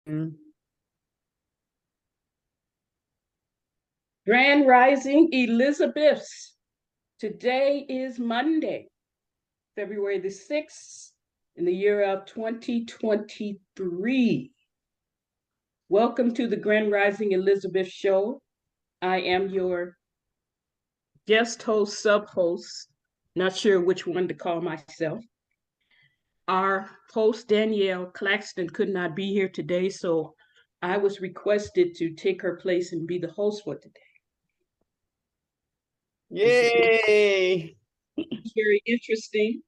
Grand Rising Elizabeths. Today is Monday, February the 6th, in the year of 2023. Welcome to the Grand Rising Elizabeth Show. I am your guest host, sub-host, not sure which one to call myself. Our host, Danyelle Claxton, could not be here today, so I was requested to take her place and be the host for today. Yay! It's very interesting.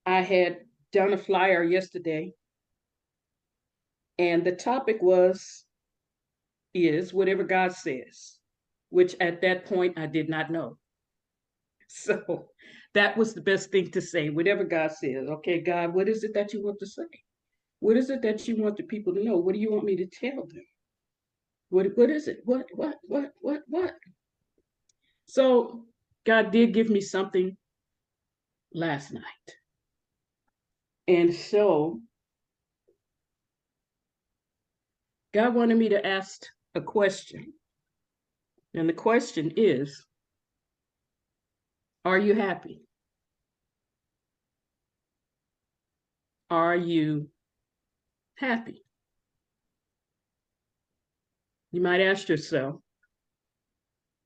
I had done a flyer yesterday, and the topic is whatever God says, which at that point I did not know. So that was the best thing to say, whatever God says. Okay, God, what is it that you want to say? What is it that you want the people to know? What do you want me to tell them? What is it? What? So God did give me something last night. And so God wanted me to ask a question. And the question is, are you happy? Are you happy? You might ask yourself,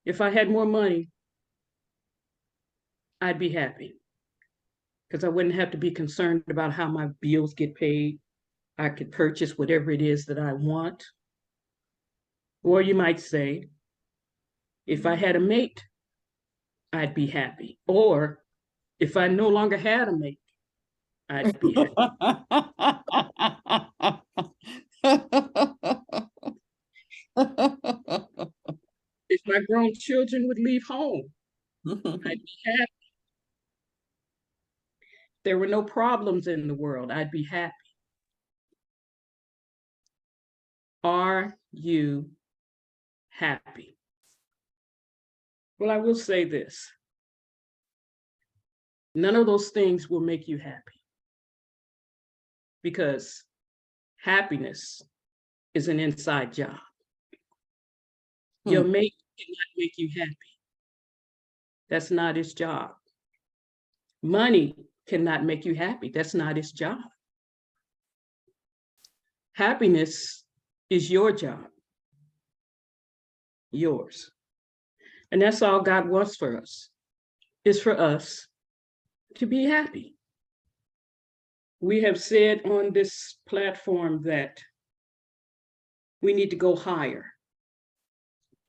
if I had more money, I'd be happy because I wouldn't have to be concerned about how my bills get paid. I could purchase whatever it is that I want. Or you might say, if I had a mate, I'd be happy. Or if I no longer had a mate, I'd be happy. If my grown children would leave home, I'd be happy. If there were no problems in the world, I'd be happy. Are you happy? Well, I will say this. None of those things will make you happy because happiness is an inside job. Your mate cannot make you happy. That's not his job. Money cannot make you happy. That's not his job. Happiness is your job, yours. And that's all God wants for us, is for us to be happy. We have said on this platform that we need to go higher.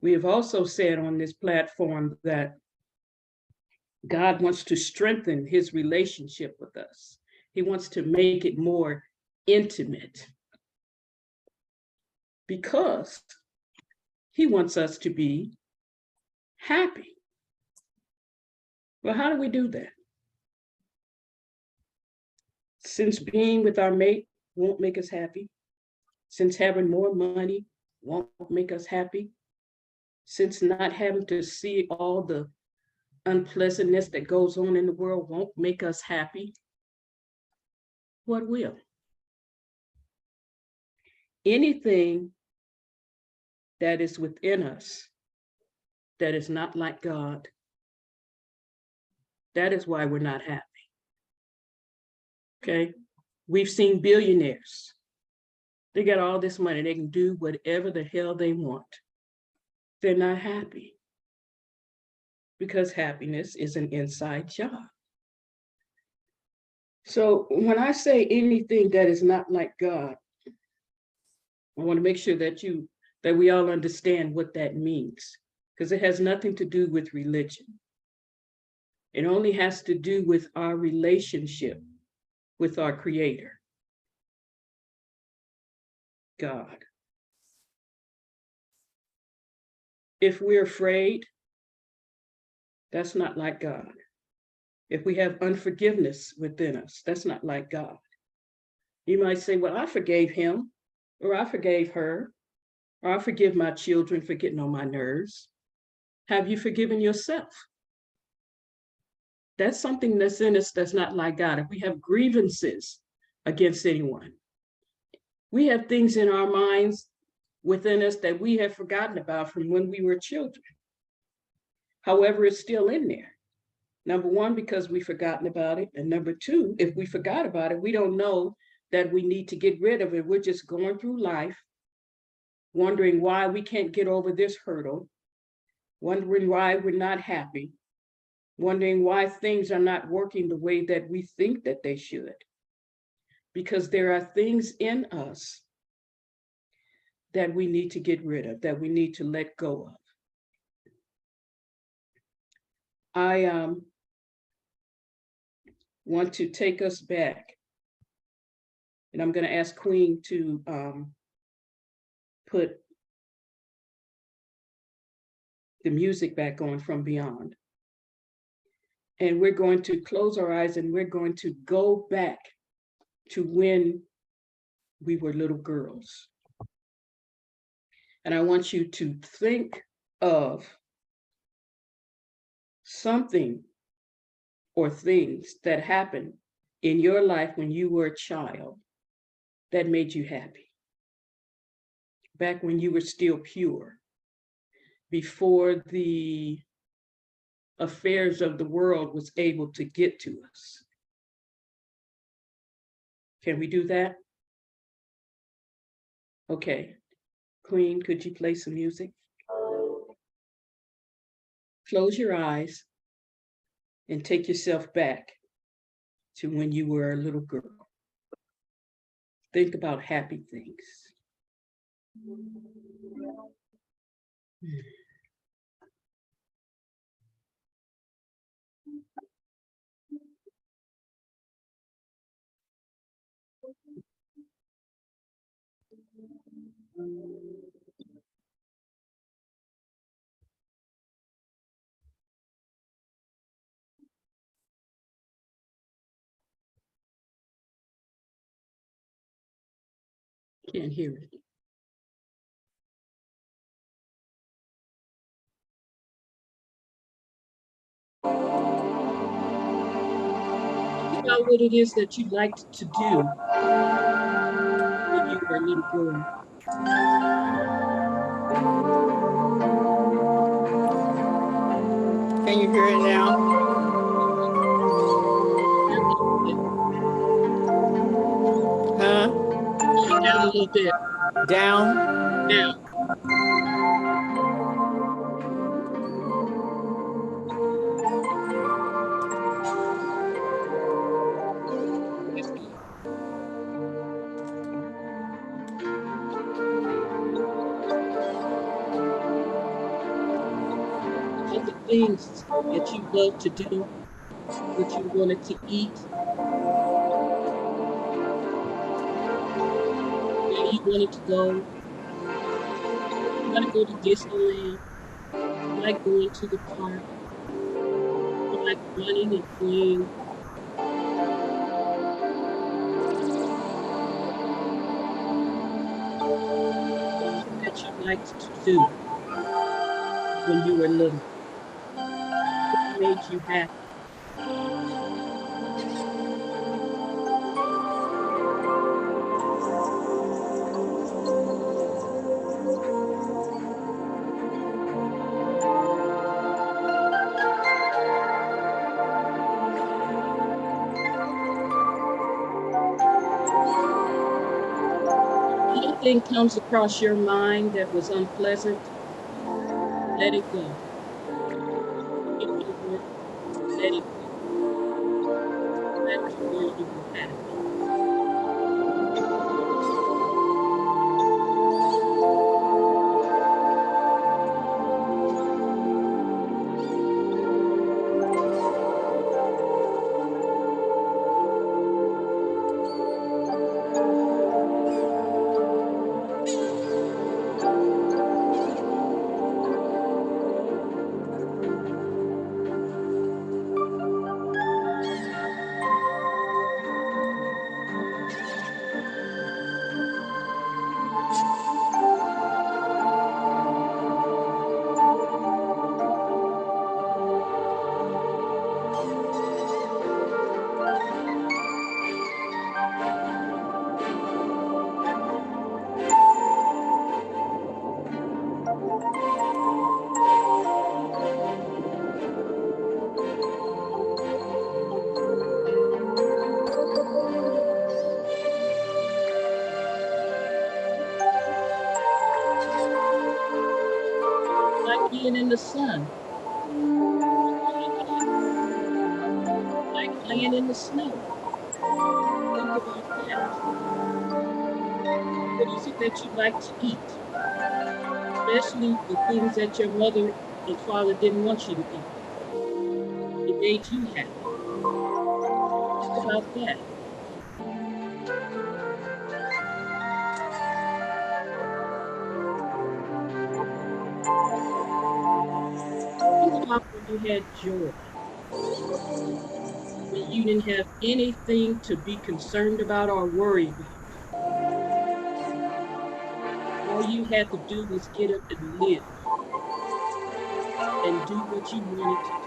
We have also said on this platform that God wants to strengthen his relationship with us. He wants to make it more intimate because he wants us to be happy. Well, how do we do that? Since being with our mate won't make us happy, since having more money won't make us happy, since not having to see all the unpleasantness that goes on in the world won't make us happy, what will? Anything that is within us that is not like God, that is why we're not happy. Okay? We've seen billionaires. They got all this money. They can do whatever the hell they want. They're not happy because happiness is an inside job. So when I say anything that is not like God, I want to make sure that we all understand what that means, because it has nothing to do with religion. It only has to do with our relationship with our Creator, God. If we're afraid, that's not like God. If we have unforgiveness within us, that's not like God. You might say, well, I forgave him, or I forgave her, or I forgive my children for getting on my nerves. Have you forgiven yourself? That's something that's in us that's not like God. If we have grievances against anyone, We have things in our minds within us that we have forgotten about from when we were children. However, it's still in there. Number one, because we've forgotten about it. And number two, if we forgot about it, we don't know that we need to get rid of it. We're just going through life, wondering why we can't get over this hurdle, wondering why we're not happy, wondering why things are not working the way that we think that they should. Because there are things in us that we need to get rid of, that we need to let go of. I want to take us back, and I'm going to ask Queen to put the music back on from Beyond. And we're going to close our eyes and we're going to go back to when we were little girls. And I want you to think of something or things that happened in your life when you were a child that made you happy. Back when you were still pure, before the affairs of the world was able to get to us. Can we do that? Okay. Queen, could you play some music? Close your eyes and take yourself back to when you were a little girl. Think about happy things. Can't hear it. Think about what it is that you liked to do when you were a little girl. Can you hear it now? Huh? Down a little bit. Down? Now. All the things that you love to do, what you wanted to eat, where you wanted to go. You want to go to Disneyland. You like going to the park. You like running and playing. Things that you liked to do when you were little. What made you happy? Anything comes across your mind that was unpleasant, let it go. Get over it. Let it go. Back to where you were happy. being in the sun, like playing in the snow. Think about that. What is it that you like to eat? Especially the things that your mother and father didn't want you to eat. It made you happy. Think about that. Think about when you had joy, when you didn't have anything to be concerned about or worry about. All you had to do was get up and live and do what you wanted to do.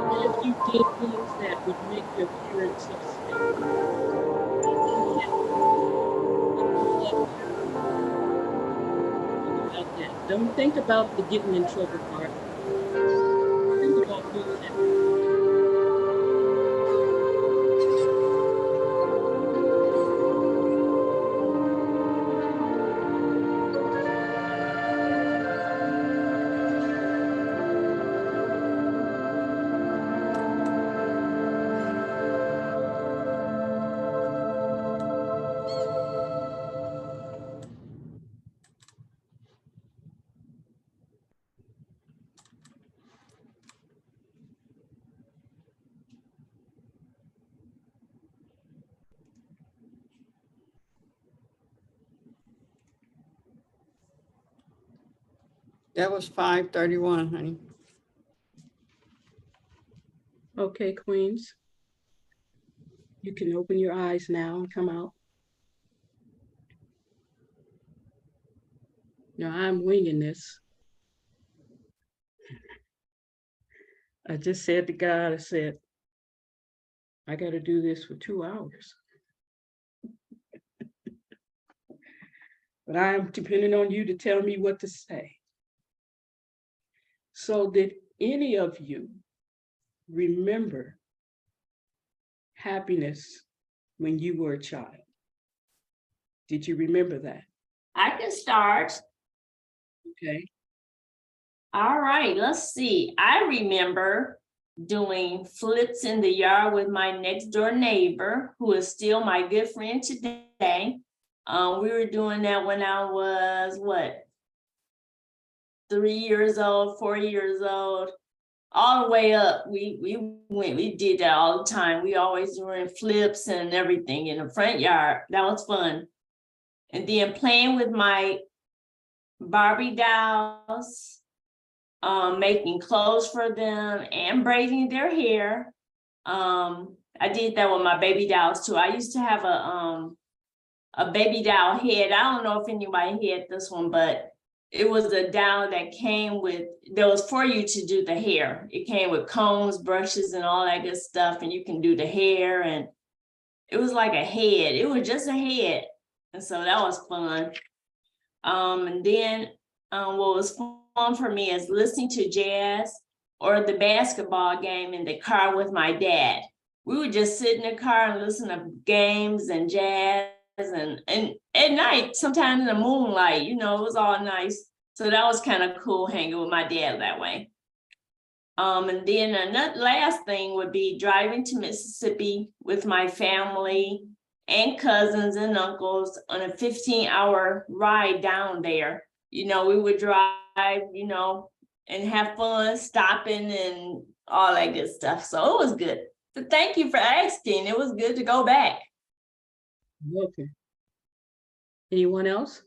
What if you did things that would make your parents upset, unhappy, make them love you? Think about that. Don't think about the getting in trouble part. Think about being happy. That was 5:31, honey. Okay, Queens, you can open your eyes now and come out. Now I'm winging this. I just said to God, I said, I got to do this for 2 hours. But I'm depending on you to tell me what to say. So, did any of you remember happiness when you were a child? Did you remember that? I can start. Okay. All right, let's see. I remember doing flips in the yard with my next door neighbor, who is still my good friend today. We were doing that when I was 3 years old, 4 years old, all the way up. We did that all the time. We always doing flips and everything in the front yard. That was fun. And then playing with my Barbie dolls, making clothes for them and braiding their hair. I did that with my baby dolls too. I used to have a baby doll head. I don't know if anybody had this one, but it was a doll that was for you to do the hair. It came with combs, brushes, and all that good stuff, and you can do the hair, and it was like a head. It was just a head, and so that was fun. And then what was fun for me is listening to jazz or the basketball game in the car with my dad. We would just sit in the car and listen to games and jazz, and at night, sometimes in the moonlight, it was all nice. So that was kind of cool hanging with my dad that way. And then another last thing would be driving to Mississippi with my family and cousins and uncles on a 15-hour ride down there. We would drive, and have fun stopping and all that good stuff. So it was good. But thank you for asking. It was good to go back. Okay. Anyone else?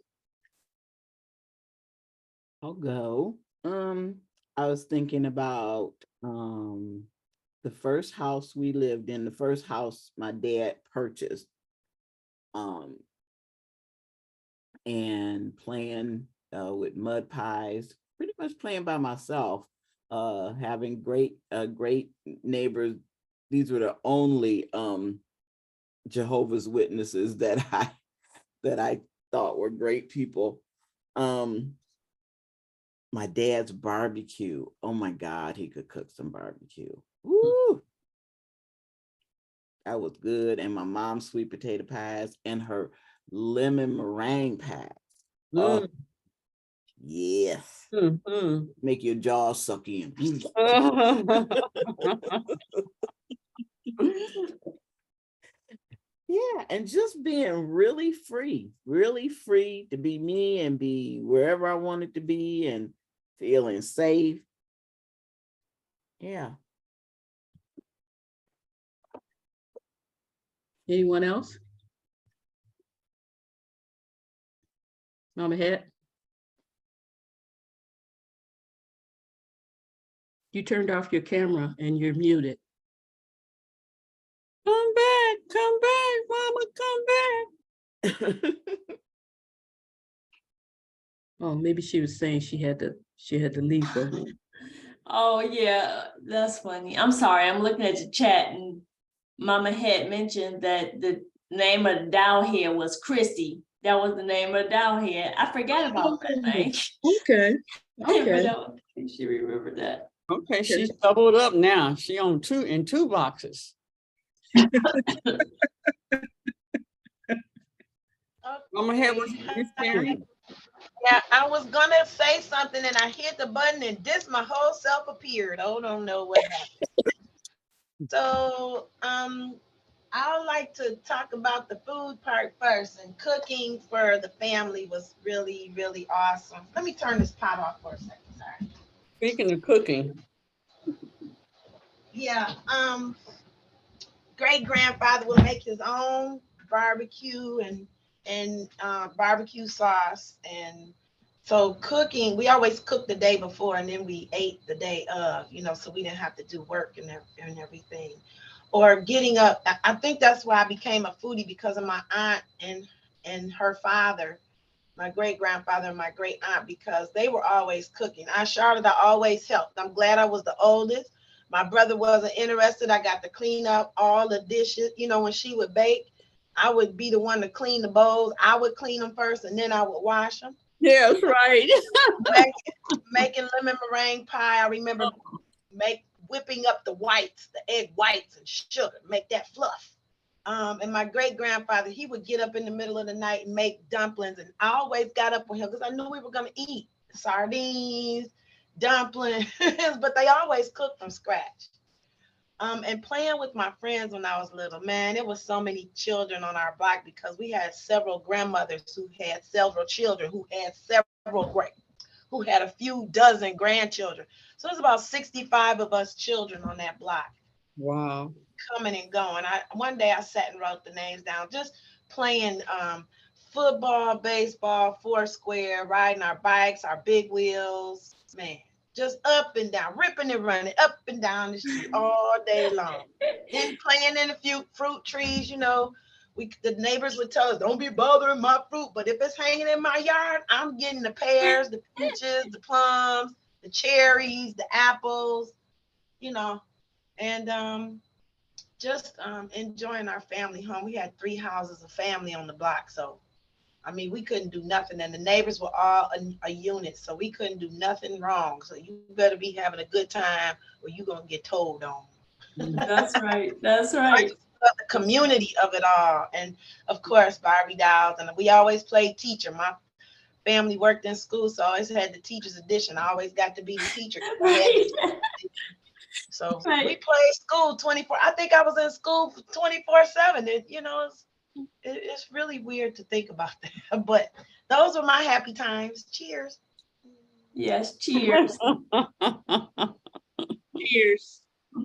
I'll go. I was thinking about the first house we lived in, the first house my dad purchased. And playing with mud pies, pretty much playing by myself. having great neighbors. These were the only Jehovah's Witnesses that I thought were great people. My dad's barbecue. Oh my God, he could cook some barbecue. Woo! That was good. And my mom's sweet potato pies and her lemon meringue pies. Oh, yes. Mhm. Make your jaw suck in. Yeah, and just being really free to be me and be wherever I wanted to be and feeling safe. Yeah. Anyone else? Mama Het? You turned off your camera and you're muted. Come back, mama, come back. Oh, maybe she was saying she had to leave for a minute. Oh, yeah, that's funny. I'm sorry, I'm looking at the chat and Mama had mentioned that the name of the doll head was Christy. That was the name of the doll head. I forgot about that name. Okay. But Okay. that was, she remembered that. Okay, she's doubled up now. She on two boxes. Mama had was sharing. Yeah, I was gonna say something and I hit the button and this my whole self appeared. Oh, don't know what happened. So I would like to talk about the food part first, and cooking for the family was really, really awesome. Let me turn this pot off for a second. Sorry. Speaking of cooking, Yeah, great grandfather would make his own barbecue and barbecue sauce. And so cooking, we always cooked the day before and then we ate the day of, so we didn't have to do work and everything. Or getting up. I think that's why I became a foodie, because of my aunt and her father, my great grandfather and my great aunt, because they were always cooking. Charlotte, I always helped. I'm glad I was the oldest. My brother wasn't interested. I got to clean up all the dishes. When she would bake, I would be the one to clean the bowls. I would clean them first and then I would wash them. yeah, that's right. Making lemon meringue pie. I remember whipping up the whites, the egg whites and sugar, make that fluff. And my great grandfather, he would get up in the middle of the night and make dumplings. And I always got up with him because I knew we were going to eat sardines, dumplings, but they always cooked from scratch. And playing with my friends when I was little, man, it was so many children on our block because we had several grandmothers who had several children, who had who had a few dozen grandchildren. So it was about 65 of us children on that block. Wow. Coming and going. One day I sat and wrote the names down, just playing football, baseball, foursquare, riding our bikes, our big wheels, man, just up and down, ripping and running up and down the street all day long. Then playing in the fruit trees, the neighbors would tell us, don't be bothering my fruit, but if it's hanging in my yard, I'm getting the pears, the peaches, the plums, the cherries, the apples, and just enjoying our family home. We had 3 houses of family on the block. So, we couldn't do nothing. And the neighbors were all a unit. So we couldn't do nothing wrong. So you better be having a good time or you're going to get told on. That's right. That's right. The community of it all. And of course, Barbie dolls. And we always played teacher. My family worked in school, so I always had the teacher's edition. I always got to be the teacher. Right. So Right. we played school 24. I think I was in school 24/7. It's really weird to think about that. But those were my happy times. Cheers. Yes, cheers. Cheers.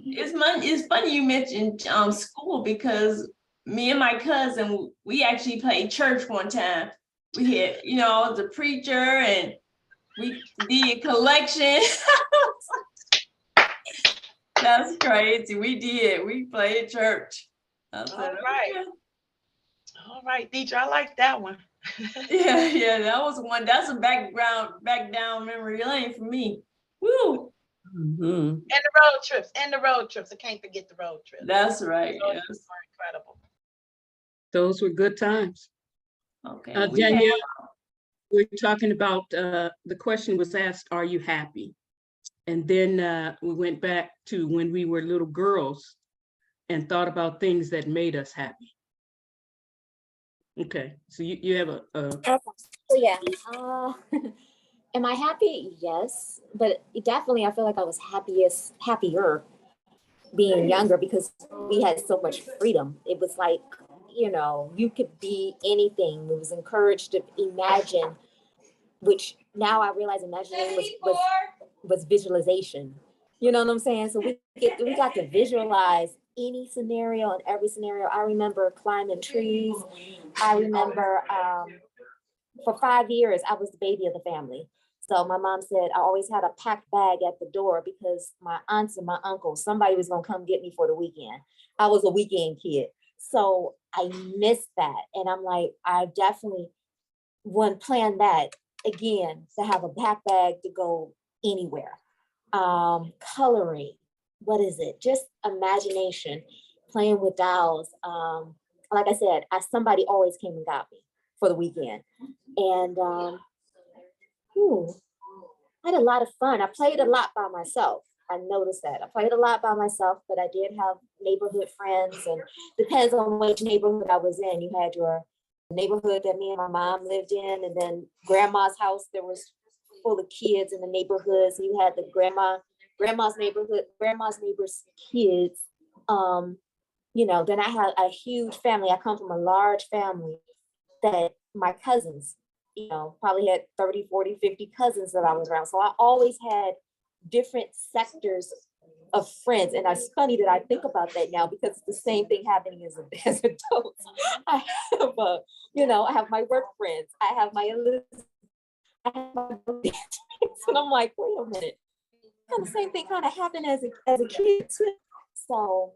It's funny you mentioned school, because me and my cousin, we actually played church one time. We had, the preacher, and we did collection. That's crazy. We played church. I said, All right. okay. All right, teacher. I like that one. Yeah, that was one. That's a back down memory lane for me. Woo. Mhm. And the road trips, I can't forget the road trips. That's right. Those Yes. trips were incredible. Those were good times. Okay. Danyelle, we're talking about, the question was asked, are you happy? And then we went back to when we were little girls and thought about things that made us happy. Okay, so you have a Okay. So yeah, am I happy? Yes, but definitely I feel like I was happier being younger because we had so much freedom. It was like, you could be anything. It was encouraged to imagine, which now I realize imagining was visualization. You know what I'm saying? So we got to visualize any scenario and every scenario. I remember climbing trees. I remember for 5 years, I was the baby of the family. So my mom said I always had a packed bag at the door because my aunts and my uncles, somebody was gonna come get me for the weekend. I was a weekend kid. So I missed that. And I'm like, I definitely wouldn't plan that again, to have a packed bag to go anywhere. Coloring, what is it? Just imagination, playing with dolls. Like I said, somebody always came and got me for the weekend. And I had a lot of fun. I played a lot by myself. I noticed that. I played a lot by myself, but I did have neighborhood friends, and depends on which neighborhood I was in. You had your neighborhood that me and my mom lived in, and then grandma's house, there was full of kids in the neighborhood. So you had the grandma's neighborhood, grandma's neighbors' kids. Then I had a huge family. I come from a large family that my cousins, probably had 30, 40, 50 cousins that I was around. So I always had different sectors of friends. And it's funny that I think about that now because it's the same thing happening as adults. I have, I have my work friends. I have my Elizabeth. I have my and I'm like, wait a minute. Kind of same thing kind of happened as a kid too. So,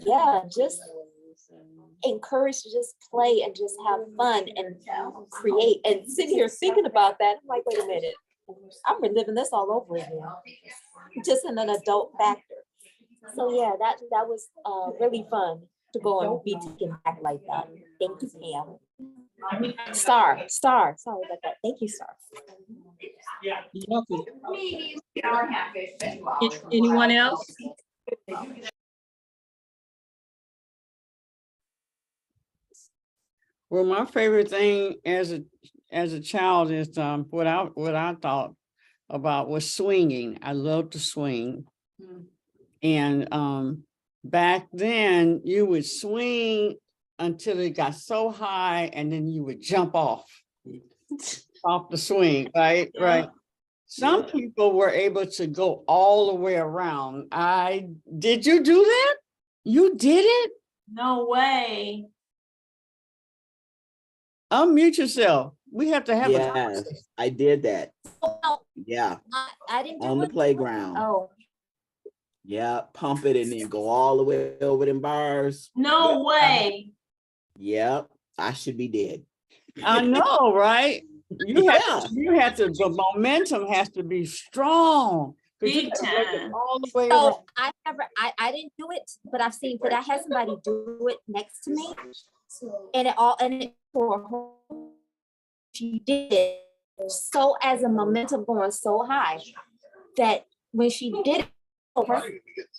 yeah, just encouraged to just play and just have fun and create. And sitting here thinking about that, I'm like, wait a minute, I'm reliving this all over again, just in an adult factor. So yeah, that was really fun to go and be taken back like that. Thank you, Pam. Starr, sorry about that. Thank you, Starr. You're welcome. Anyone else? Well, my favorite thing as a child is what I thought about was swinging. I love to swing. And back then you would swing until it got so high and then you would jump off the swing, right? Yeah. Right. Some people were able to go all the way around. Did you do that? You did it? No way. Unmute yourself. We have to have a Yes, conversation. I did that. Oh, Yeah, I didn't do on the it. playground. Oh, Yeah, pump it and then go all the way over them bars. No way. Yep, I should be dead. I know, right? Yeah. The momentum has to be strong. 'Cause you Big gotta make it time. all the way so around. I didn't do it, but I had somebody do it next to me, and she did it so as a momentum going so high that when she did it over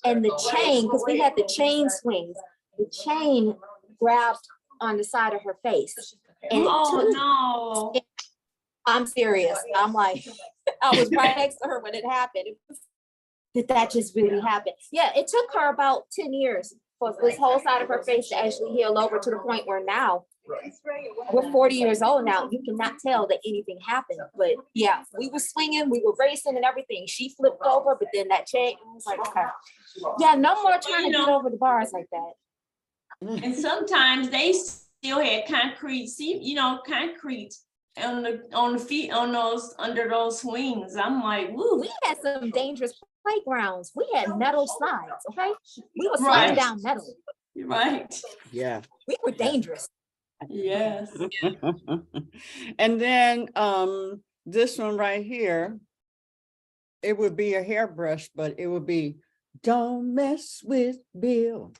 and the chain, because we had the chain swings, the chain grabbed on the side of her face. And Oh no. I'm serious. I'm like, I was right next to her when it happened. Did that just really happen? Yeah, it took her about 10 years for this whole side of her face to actually heal over to the point where now we're 40 years old now. You cannot tell that anything happened. But yeah, we were swinging, we were racing and everything. She flipped over, but then that chain, I was like, okay. Yeah, no more trying to get over the bars like that. And sometimes they still had concrete, concrete on the feet, on those, under those swings. I'm like, woo. We had some dangerous playgrounds. We had metal slides, okay? We were Right. sliding down metal. Right. Yeah. We were dangerous. Yes. And then this one right here, it would be a hairbrush, but it would be, don't mess with Bill.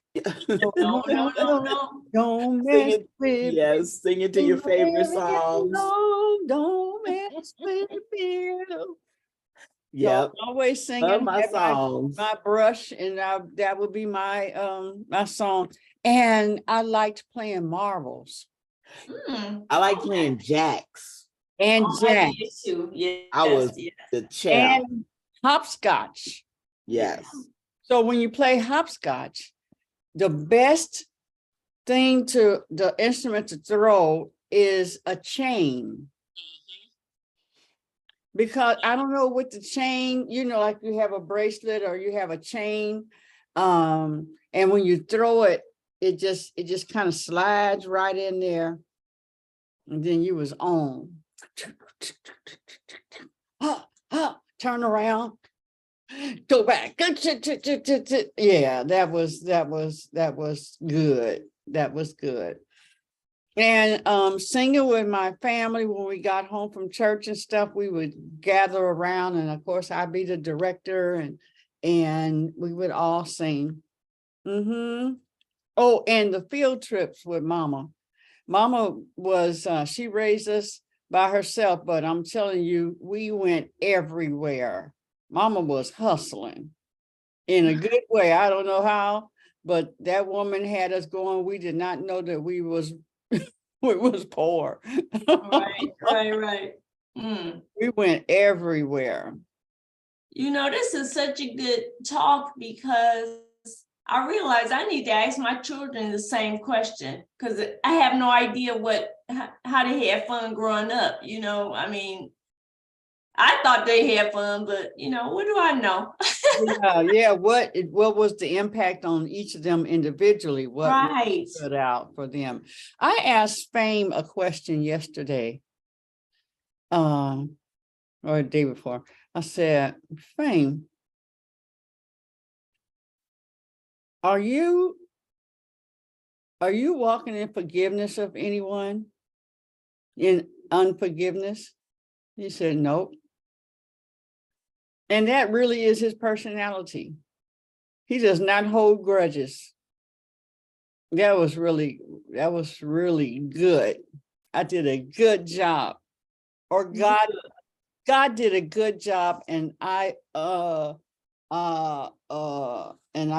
No, no, no, no. Don't Sing mess it, with yes, sing it to your favorite songs. No, don't mess with Bill. Yep, So always love singing, my have songs. my brush, and that would be my my song. And I liked playing marbles I like playing jacks. and Oh, I jack did too. Yes, I was yes. the champ. and hopscotch. Yes. So when you play hopscotch, the best thing to the instrument to throw is a chain. Because I don't know with the chain, you know, like you have a bracelet or you have a chain. And when you throw it, it just kind of slides right in there. And then you was on. Turn around. Go back. Yeah, that was good. That was good. And singing with my family when we got home from church and stuff, we would gather around, and of course I'd be the director, and we would all sing. Oh, and the field trips with Mama. Mama was she raised us by herself, but I'm telling you, we went everywhere. Mama was hustling in a good way. I don't know how, but that woman had us going. We did not know that we was we was poor. Right. We went everywhere. You know, this is such a good talk because I realize I need to ask my children the same question because I have no idea how they had fun growing up. You know, I mean, I thought they had fun, but you know, what do I know? Yeah. What was the impact on each of them individually? What Right. stood out for them? I asked Fame a question yesterday, or the day before. I said, Fame, are you walking in forgiveness of anyone? In unforgiveness? He said, nope. And that really is his personality. He does not hold grudges. That was really good. I did a good job. Or God did a good job, and I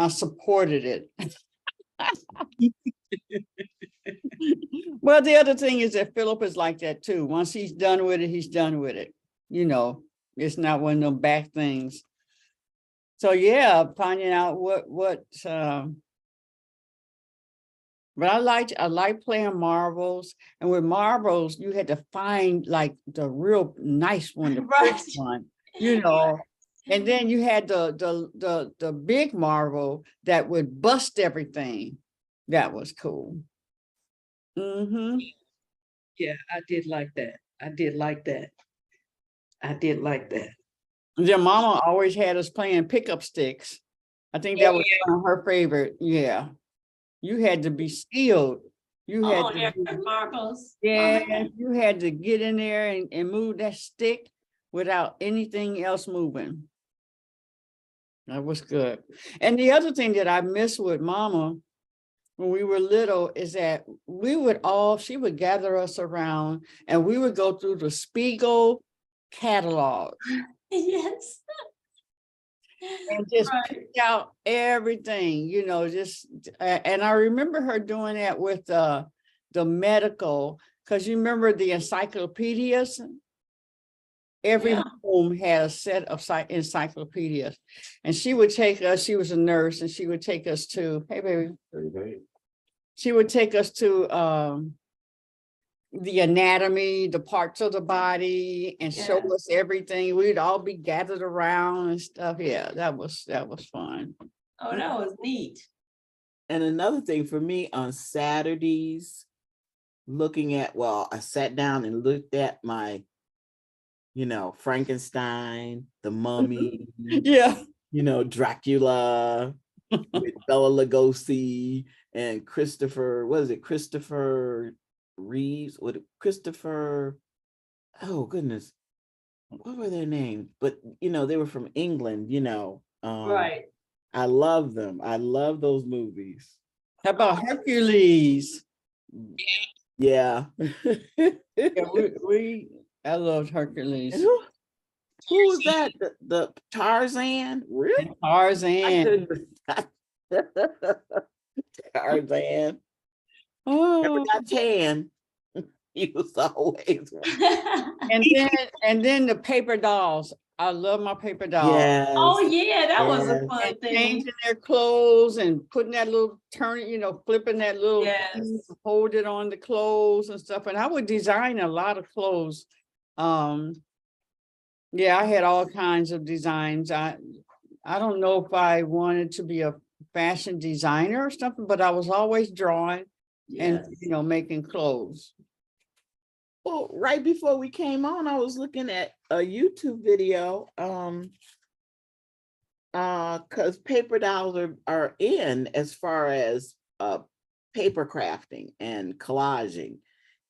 supported it. Well, the other thing is that Philip is like that too. Once he's done with it, he's done with it. You know, it's not one of them back things. So yeah, finding out but I like playing marbles, and with marbles, you had to find like the real nice one, the pretty one, you know. And then you had the big marble that would bust everything. That was cool. Yeah, I did like that. Their mama always had us playing pickup sticks. I think that was one of her favorite. Yeah. You had to be skilled. You had marbles. yeah, you had to get in there and move that stick without anything else moving. That was good. And the other thing that I miss with Mama when we were little is that she would gather us around and we would go through the Spiegel catalog. Yes. And just pick out everything, you know, and I remember her doing that with the medical, because you remember the encyclopedias. Every home had a set of encyclopedias, and she would take us. She was a nurse, and she would take us to. Hey, baby. She would take us to the anatomy, the parts of the body, and show us everything. We'd all be gathered around and stuff. Yeah, that was fun. Oh, that was neat. And another thing for me on Saturdays, I sat down and looked at my, Frankenstein, the Mummy, Dracula with Bela Lugosi and Christopher Reeves, oh goodness, what were their names? But they were from England, Right. I love them. I love those movies. How about Hercules? Yeah. Yeah, I loved Hercules. And who was that? The Tarzan? Really? And Tarzan. Tarzan. Oh, Never got tan. He was always. and then the paper dolls. I love my paper dolls. Yes. Oh, yeah, that was a yes. fun And thing. changing their clothes and putting that little flipping that little Yes. thing to hold it on the clothes and stuff. And I would design a lot of clothes. Yeah, I had all kinds of designs. I don't know if I wanted to be a fashion designer or something, but I was always drawing and Yes. making clothes. Well, right before we came on, I was looking at a YouTube video. Because paper dolls are in as far as paper crafting and collaging.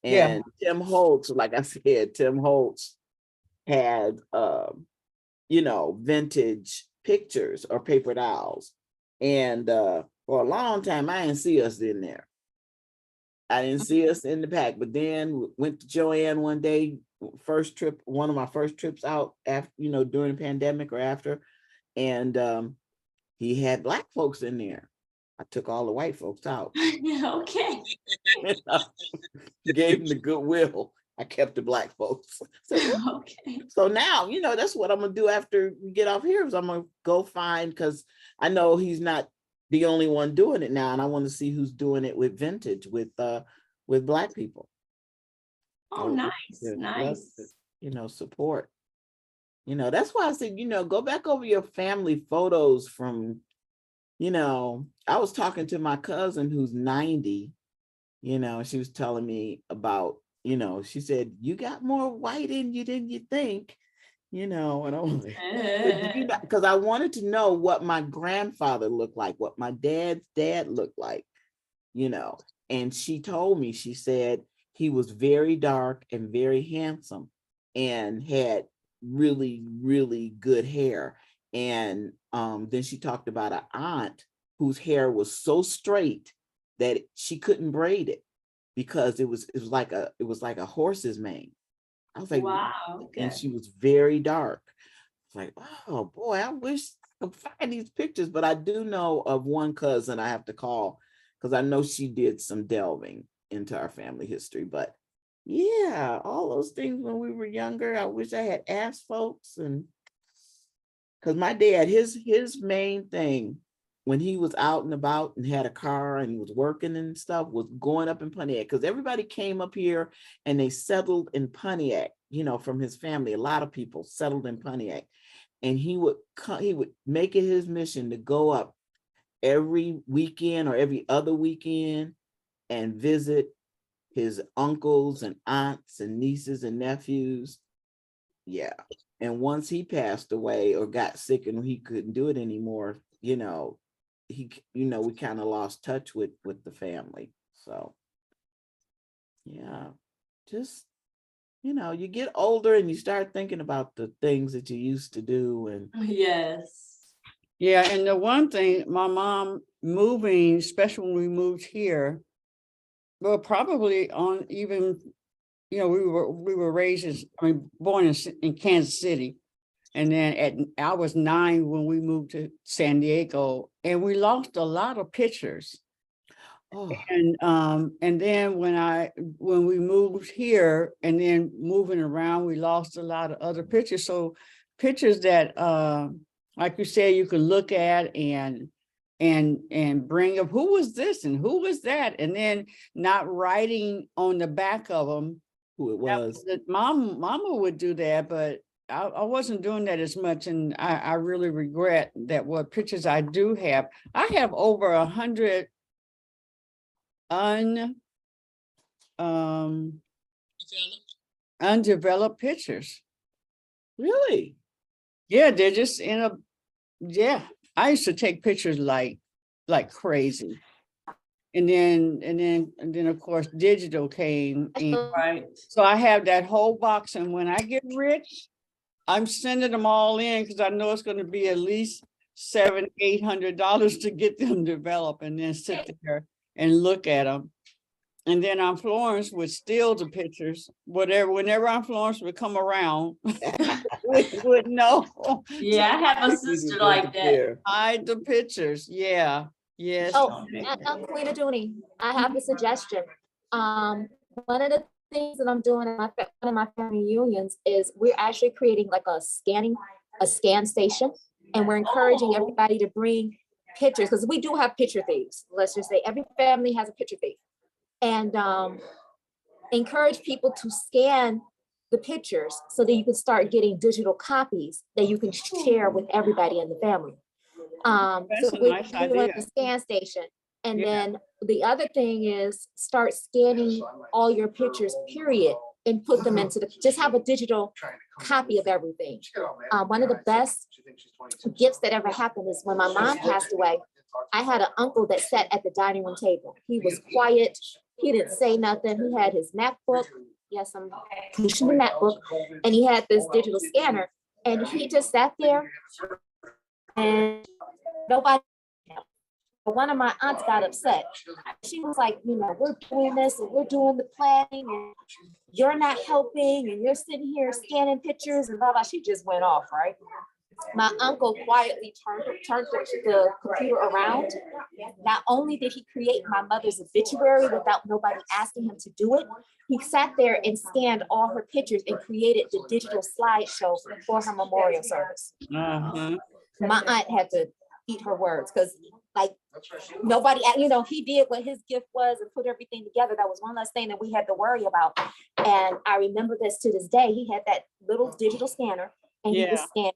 Yeah. And Tim Holtz, like I said, Tim Holtz had vintage pictures or paper dolls. And for a long time, I didn't see us in there. I didn't see us in the pack, but then went to Joanne one day, one of my first trips out after, during the pandemic or after. And he had Black folks in there. I took all the white folks out. Okay. Gave them the goodwill. I kept the Black folks. Okay. So now, that's what I'm gonna do after we get off here is I'm gonna go find, because I know he's not the only one doing it now, and I want to see who's doing it with vintage with Black people. Oh, nice, nice. Support. That's why I said, go back over your family photos from, I was talking to my cousin who's 90, she was telling me about, she said, you got more white in you than you think, and I was like, because I wanted to know what my grandfather looked like, what my dad's dad looked like, and she told me, she said he was very dark and very handsome and had really, really good hair. And then she talked about an aunt whose hair was so straight that she couldn't braid it because it was like a horse's mane. I was like, wow. And Okay. she was very dark. It's like, oh boy, I wish I could find these pictures, but I do know of one cousin I have to call because I know she did some delving into our family history. But yeah, all those things when we were younger, I wish I had asked folks. And because my dad, his main thing when he was out and about and had a car and was working and stuff was going up in Pontiac, because everybody came up here and they settled in Pontiac, from his family. A lot of people settled in Pontiac, and he would make it his mission to go up every weekend or every other weekend and visit his uncles and aunts and nieces and nephews. Yeah. And once he passed away or got sick and he couldn't do it anymore, we kind of lost touch with the family. So yeah, just, you get older and you start thinking about the things that you used to do. And Yes. Yeah, and the one thing, my mom moving, especially when we moved here, well, probably on even, we were raised born in Kansas City. And then I was 9 when we moved to San Diego, and we lost a lot of pictures. oh, And then when we moved here and then moving around, we lost a lot of other pictures. So pictures that like you said, you can look at and bring up who was this and who was that, and then not writing on the back of them who it was. Mama would do that, but I wasn't doing that as much, and I really regret that. What pictures I do have, I have over 100 undeveloped pictures. Really? Yeah, they're just I used to take pictures like crazy. And then of course digital came in. Right. So I have that whole box, and when I get rich, I'm sending them all in because I know it's going to be at least $700-800 to get them developed and then sit there and look at them. And then Aunt Florence would steal the pictures, whenever Aunt Florence would come around, we would know. Yeah, I have a sister like that. Hide the pictures. Yeah. Yes. Oh, Queen of Junie, I have a suggestion. One of the things that I'm doing in one of my family reunions is we're actually creating like a scan station, and we're encouraging everybody to bring pictures, because we do have picture thieves. Let's just say every family has a picture thief, and encourage people to scan the pictures so that you can start getting digital copies that you can share with everybody in the family. That's So a we're nice doing idea. a scan station. And Yeah. then the other thing is start scanning all your pictures, period, and put them into just have a digital copy of everything. One of the best gifts that ever happened is when my mom passed away, I had an uncle that sat at the dining room table. He was quiet. He didn't say nothing. He had his MacBook. Yes, I'm pushing the MacBook. And he had this digital scanner. And he just sat there and nobody. One of my aunts got upset. She was like, we're doing this and we're doing the planning and you're not helping and you're sitting here scanning pictures and blah, blah. She just went off, right? My uncle quietly turned the computer around. Not only did he create my mother's obituary without nobody asking him to do it, he sat there and scanned all her pictures and created the digital slideshow for her memorial service. Uh-huh. My aunt had to eat her words because like nobody, he did what his gift was and put everything together. That was one less thing that we had to worry about. And I remember this to this day. He had that little digital scanner and he was scanning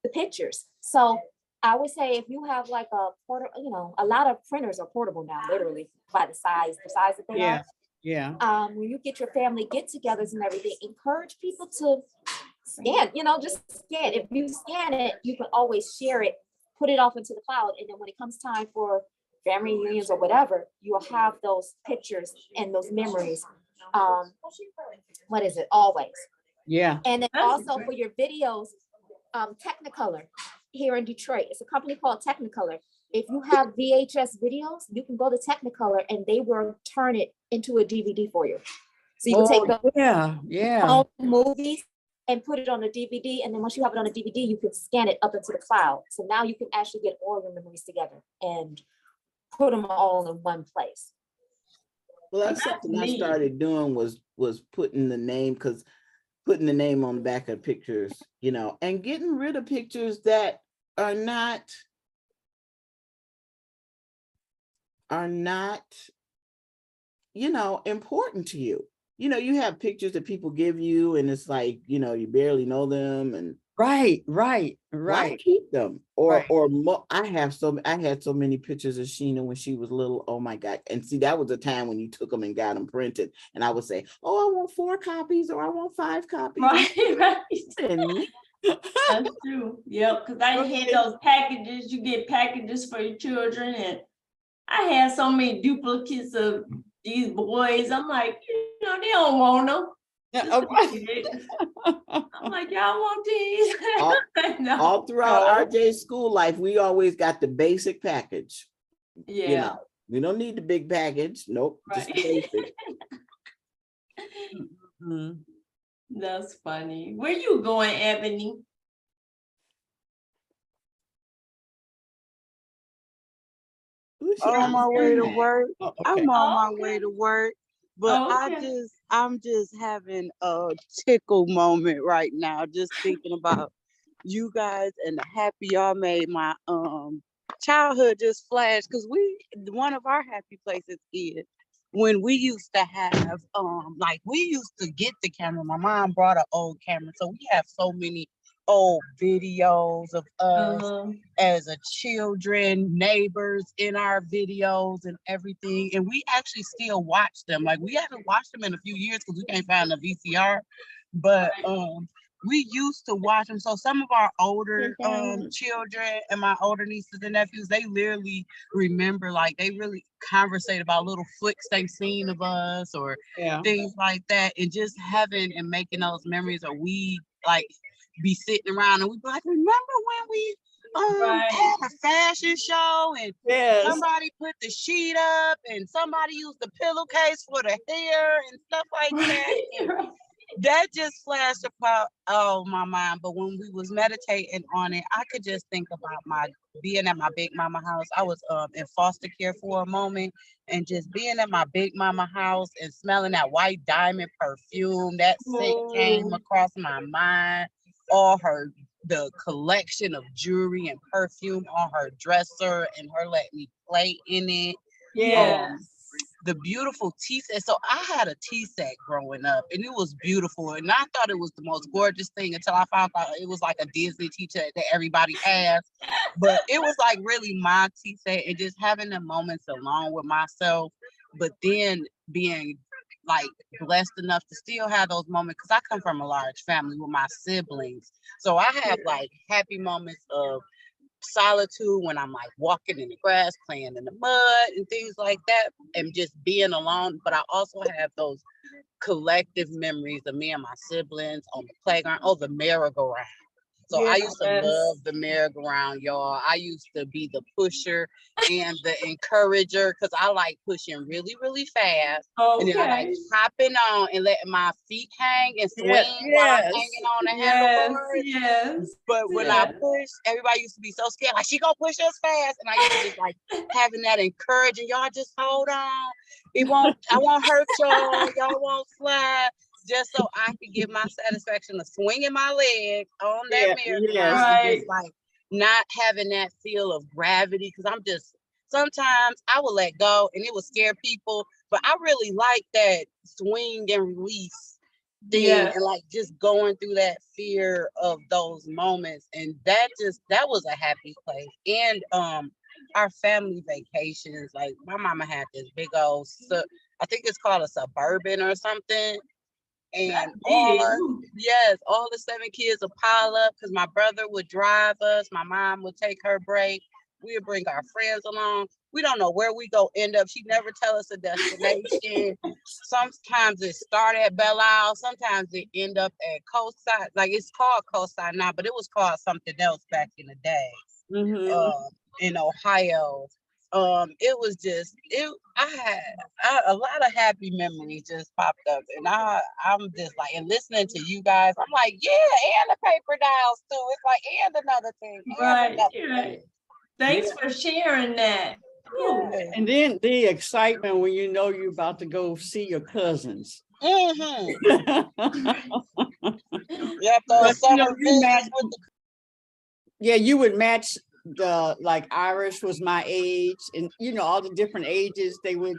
the pictures. So I would say if you have like a a lot of printers are portable now, literally by the size that they are. Yeah. When you get your family get-togethers and everything, encourage people to scan, just scan. If you scan it, you can always share it, put it off into the cloud. And then when it comes time for family reunions or whatever, you'll have those pictures and those memories. Always. Yeah. And then also for your videos, Technicolor here in Detroit. It's a company called Technicolor. If you have VHS videos, you can go to Technicolor and they will turn it into a DVD for you. So you can take home movies and put it on a DVD. And then once you have it on a DVD, you can scan it up into the cloud. So now you can actually get all your memories together and put them all in one place. Well, that's something I started doing was putting the name on the back of pictures, and getting rid of pictures that are not important to you. You have pictures that people give you and it's like, you barely know them and Right. why keep them? I had so many pictures of Sheena when she was little. Oh my God. And see, that was a time when you took them and got them printed. And I would say, oh, I want 4 copies or I want 5 copies. Right. That's true. Yep. Because I had those packages. You get packages for your children, and I had so many duplicates of these boys. I'm like, they don't want them. I'm like, y'all want these? All throughout RJ's school life, we always got the basic package. Yeah. We don't need the big package. Nope. Right. Just basic. That's funny. Where you going, Ebony? On my way to work. Okay. I'm on my way to work, but I'm just having a tickle moment right now, just thinking about you guys and the happy y'all made my childhood just flash, because one of our happy places is when we used to have we used to get the camera. My mom brought an old camera, so we have so many old videos of us as a children, neighbors in our videos and everything, and we actually still watch them. Like, we haven't watched them in a few years because we can't find a VCR, but we used to watch them. So some of our older children and my older nieces and nephews, they literally remember, like, they really conversate about little flicks they've seen of us or things like that, and just having and making those memories. Or we, like, be sitting around and we'd be like, remember when we had a fashion show and Yes. somebody put the sheet up and somebody used the pillowcase for the hair and stuff like that. And that just flashed about my mind. But when we was meditating on it, I could just think about being at my big mama house. I was in foster care for a moment, and just being at my big mama house and smelling that white diamond perfume, that scent came across my mind. The collection of jewelry and perfume on her dresser, and her letting me play in it. The beautiful tea set. So I had a tea set growing up, and it was beautiful. And I thought it was the most gorgeous thing until I found out it was like a Disney tea set that everybody has. But it was like really my tea set, and just having the moments alone with myself, but then being like blessed enough to still have those moments, because I come from a large family with my siblings. So I have like happy moments of solitude when I'm like walking in the grass, playing in the mud and things like that, and just being alone. But I also have those collective memories of me and my siblings on the playground, the merry-go-round. So I used to love the merry-go-round, y'all. I used to be the pusher and the encourager, because I like pushing really, really fast. And then I like hopping on and letting my feet hang and swing while I'm hanging on the handlebars. But when I pushed, everybody used to be so scared, like, she gonna push us fast. And I used to just like having that encouraging, y'all just hold on. I won't hurt y'all. Y'all won't slide. Just so I could give my satisfaction of swinging my leg on that merry-go-round, and just like not having that feel of gravity. Because sometimes I would let go and it would scare people, but I really like that swing and release thing, and like just going through that fear of those moments. And that was a happy place. And our family vacations, like my mama had this big old, I think it's called a Suburban or something. And all the 7 kids would pile up, because my brother would drive us. My mom would take her break. We would bring our friends along. We don't know where we go end up. She never tell us a destination. Sometimes it started at Belle Isle. Sometimes it end up at Coastside. Like, it's called Coastside now, but it was called something else back in the day. In Ohio. It was just I had a lot of happy memories just popped up, and I'm just like, and listening to you guys, I'm like, yeah, and the paper dolls too. It's like, and another thing. Right. Thanks for sharing that. And then the excitement when you know you're about to go see your cousins. You would match like Irish was my age, and all the different ages they would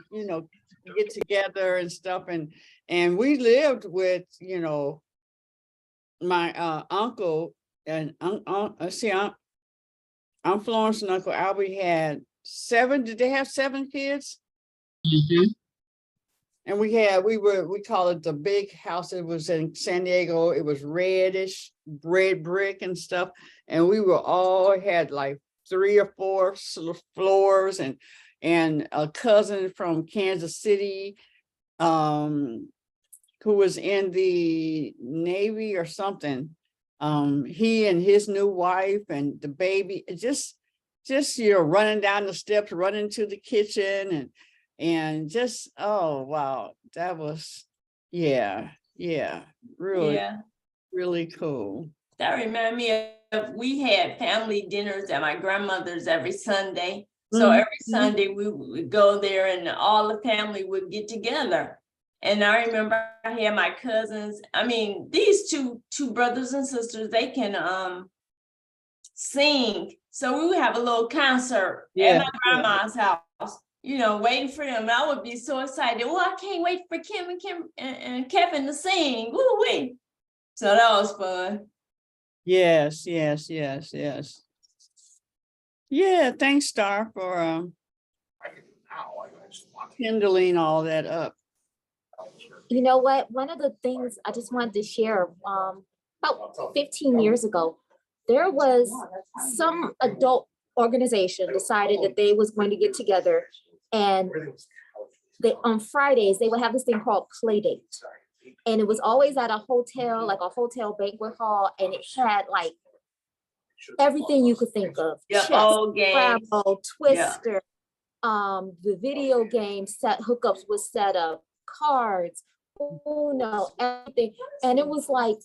get together and stuff, and we lived with my uncle and I'm Florence and Uncle Albie had 7. Did they have 7 kids? And we call it the big house. It was in San Diego. It was reddish, red brick and stuff. And we were all had like 3 or 4 floors, and a cousin from Kansas City, who was in the Navy or something. He and his new wife and the baby, just running down the steps, running to the kitchen, and just, oh wow, that was really cool. That reminded me of, we had family dinners at my grandmother's every Sunday. So every Sunday we would go there, and all the family would get together. And I remember I had my cousins. I mean, these two brothers and sisters, they can sing. So we would have a little concert at my grandma's house, waiting for them. And I would be so excited. Well, I can't wait for Kim and Kevin to sing. Woo-wee. So that was fun. Yes. Yeah, thanks, Starr, for kindling all that up. You know what? One of the things I just wanted to share, about 15 years ago, there was some adult organization decided that they was going to get together, and on Fridays they would have this thing called Play Date. And it was always at a hotel, like a hotel banquet hall, and it had like everything you could think of. Yeah, Chess, old games. Scrabble, Twister, the video game set hookups was set up, cards, Uno, everything. And it was like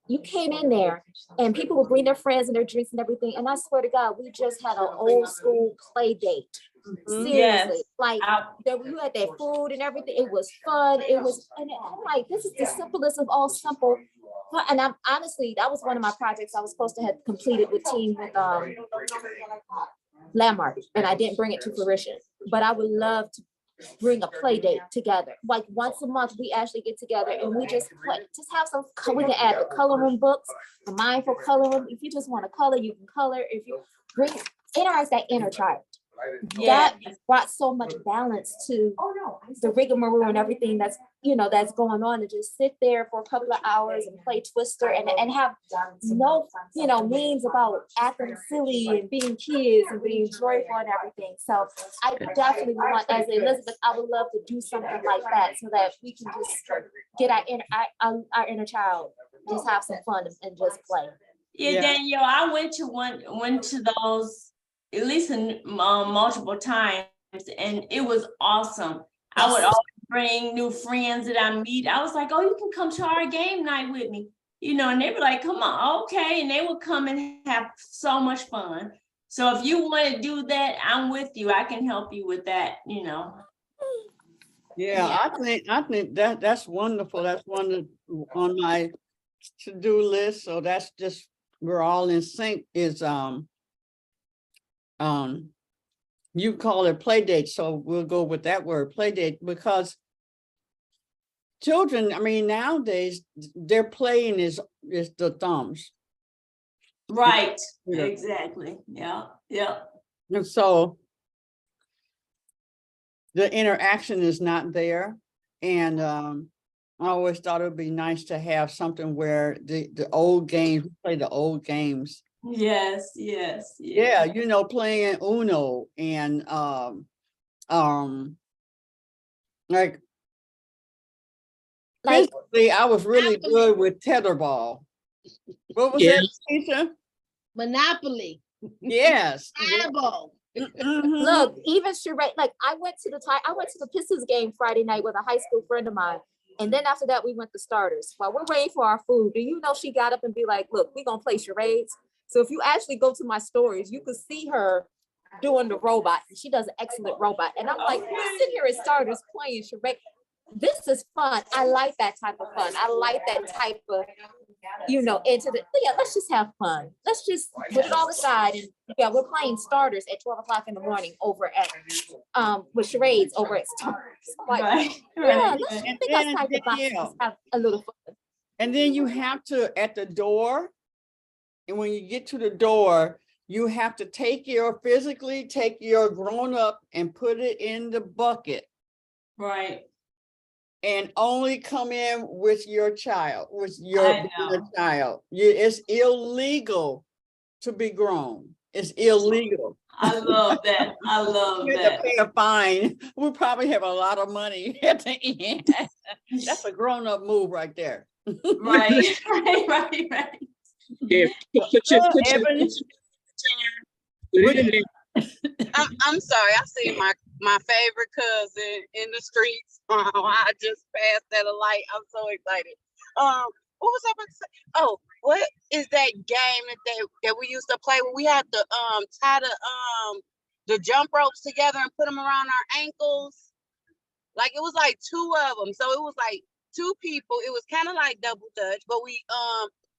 you came in there and people would bring their friends and their drinks and everything. And I swear to God, we just had an old school play date. Seriously, Yes. like you had that food and everything. It was fun. It was, and I'm like, this is the simplest of all simple. And I'm honestly, that was one of my projects I was supposed to have completed with Landmark, and I didn't bring it to fruition. But I would love to bring a play date together. Like once a month, we actually get together and we just play, just have some, we can add the coloring books, the mindful coloring. If you just want to color, you can color. If you bring, interact that inner child. Yeah. That brought so much balance to the rigmarole and everything that's, that's going on, to just sit there for a couple of hours and play Twister and have no, means about acting silly and being kids and being joyful and everything. So I definitely want, as Elizabeth, I would love to do something like that so that we can just get our inner child, just have some fun and just play. Yeah, Danielle, I went to those at least multiple times, and it was awesome. I would always bring new friends that I meet. I was like, oh, you can come to our game night with me, and they were like, come on, okay, and they would come and have so much fun. So if you want to do that, I'm with you. I can help you with that, Yeah, I think that's wonderful. That's one on my to-do list. So that's just, we're all in sync. Is you call it play date, so we'll go with that word, play date, because children, I mean, nowadays their playing is the thumbs. Right. Exactly. Yeah. And so the interaction is not there. And I always thought it would be nice to have something where the old games, play the old games. Yes. Yeah, playing Uno and like physically, I was really good with tetherball. What was that, Keisha? Monopoly. Yes. Scrabble. Look, even charade. Like I went to the Pistons game Friday night with a high school friend of mine. And then after that, we went to Starters. While we're waiting for our food, do you know she got up and be like, look, we're gonna play charades. So if you actually go to my stories, you could see her doing the robot. And she does an excellent robot. And I'm like, we're sitting here at Starters playing charades. This is fun. I like that type of fun. I like that type of, let's just have fun. Let's just put it all aside. And we're playing Starters at 12 o'clock in the morning over at, with charades over at Starters. Like, let's think outside the box and have a little fun. And then you have to, at the door, and when you get to the door, you have to physically take your grown up and put it in the bucket. Right. And only come in with your child, child. It's illegal to be grown. It's illegal. I love that. I love that. To pay a fine. We'll probably have a lot of money at the end. That's a grown-up move right there. Right. Yeah, I'm sorry. I see my favorite cousin in the streets. I just passed at a light. I'm so excited. What was I about to say? Oh, what is that game that we used to play where we had to tie the jump ropes together and put them around our ankles? Like it was like two of them. So it was like two people. It was kind of like double dutch, but we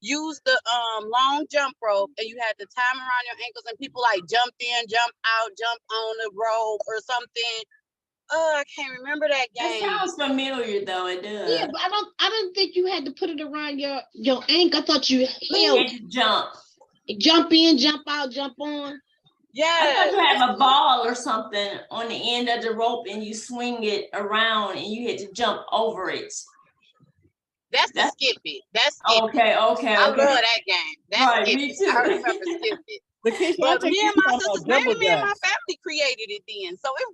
used the long jump rope and you had to tie them around your ankles and people like jumped in, jumped out, jumped on the rope or something. I can't remember that game. That sounds familiar though, it does. Yeah, but I don't think you had to put it around your ankle. I thought you had to jump in, jump out, jump on. Yeah. I thought you have a ball or something on the end of the rope and you swing it around and you had to jump over it. That's the skip it. That's skip okay. I love that game. That's right, skip me it. too. I remember skip it. But me and my sisters, maybe me and my family created it then. So it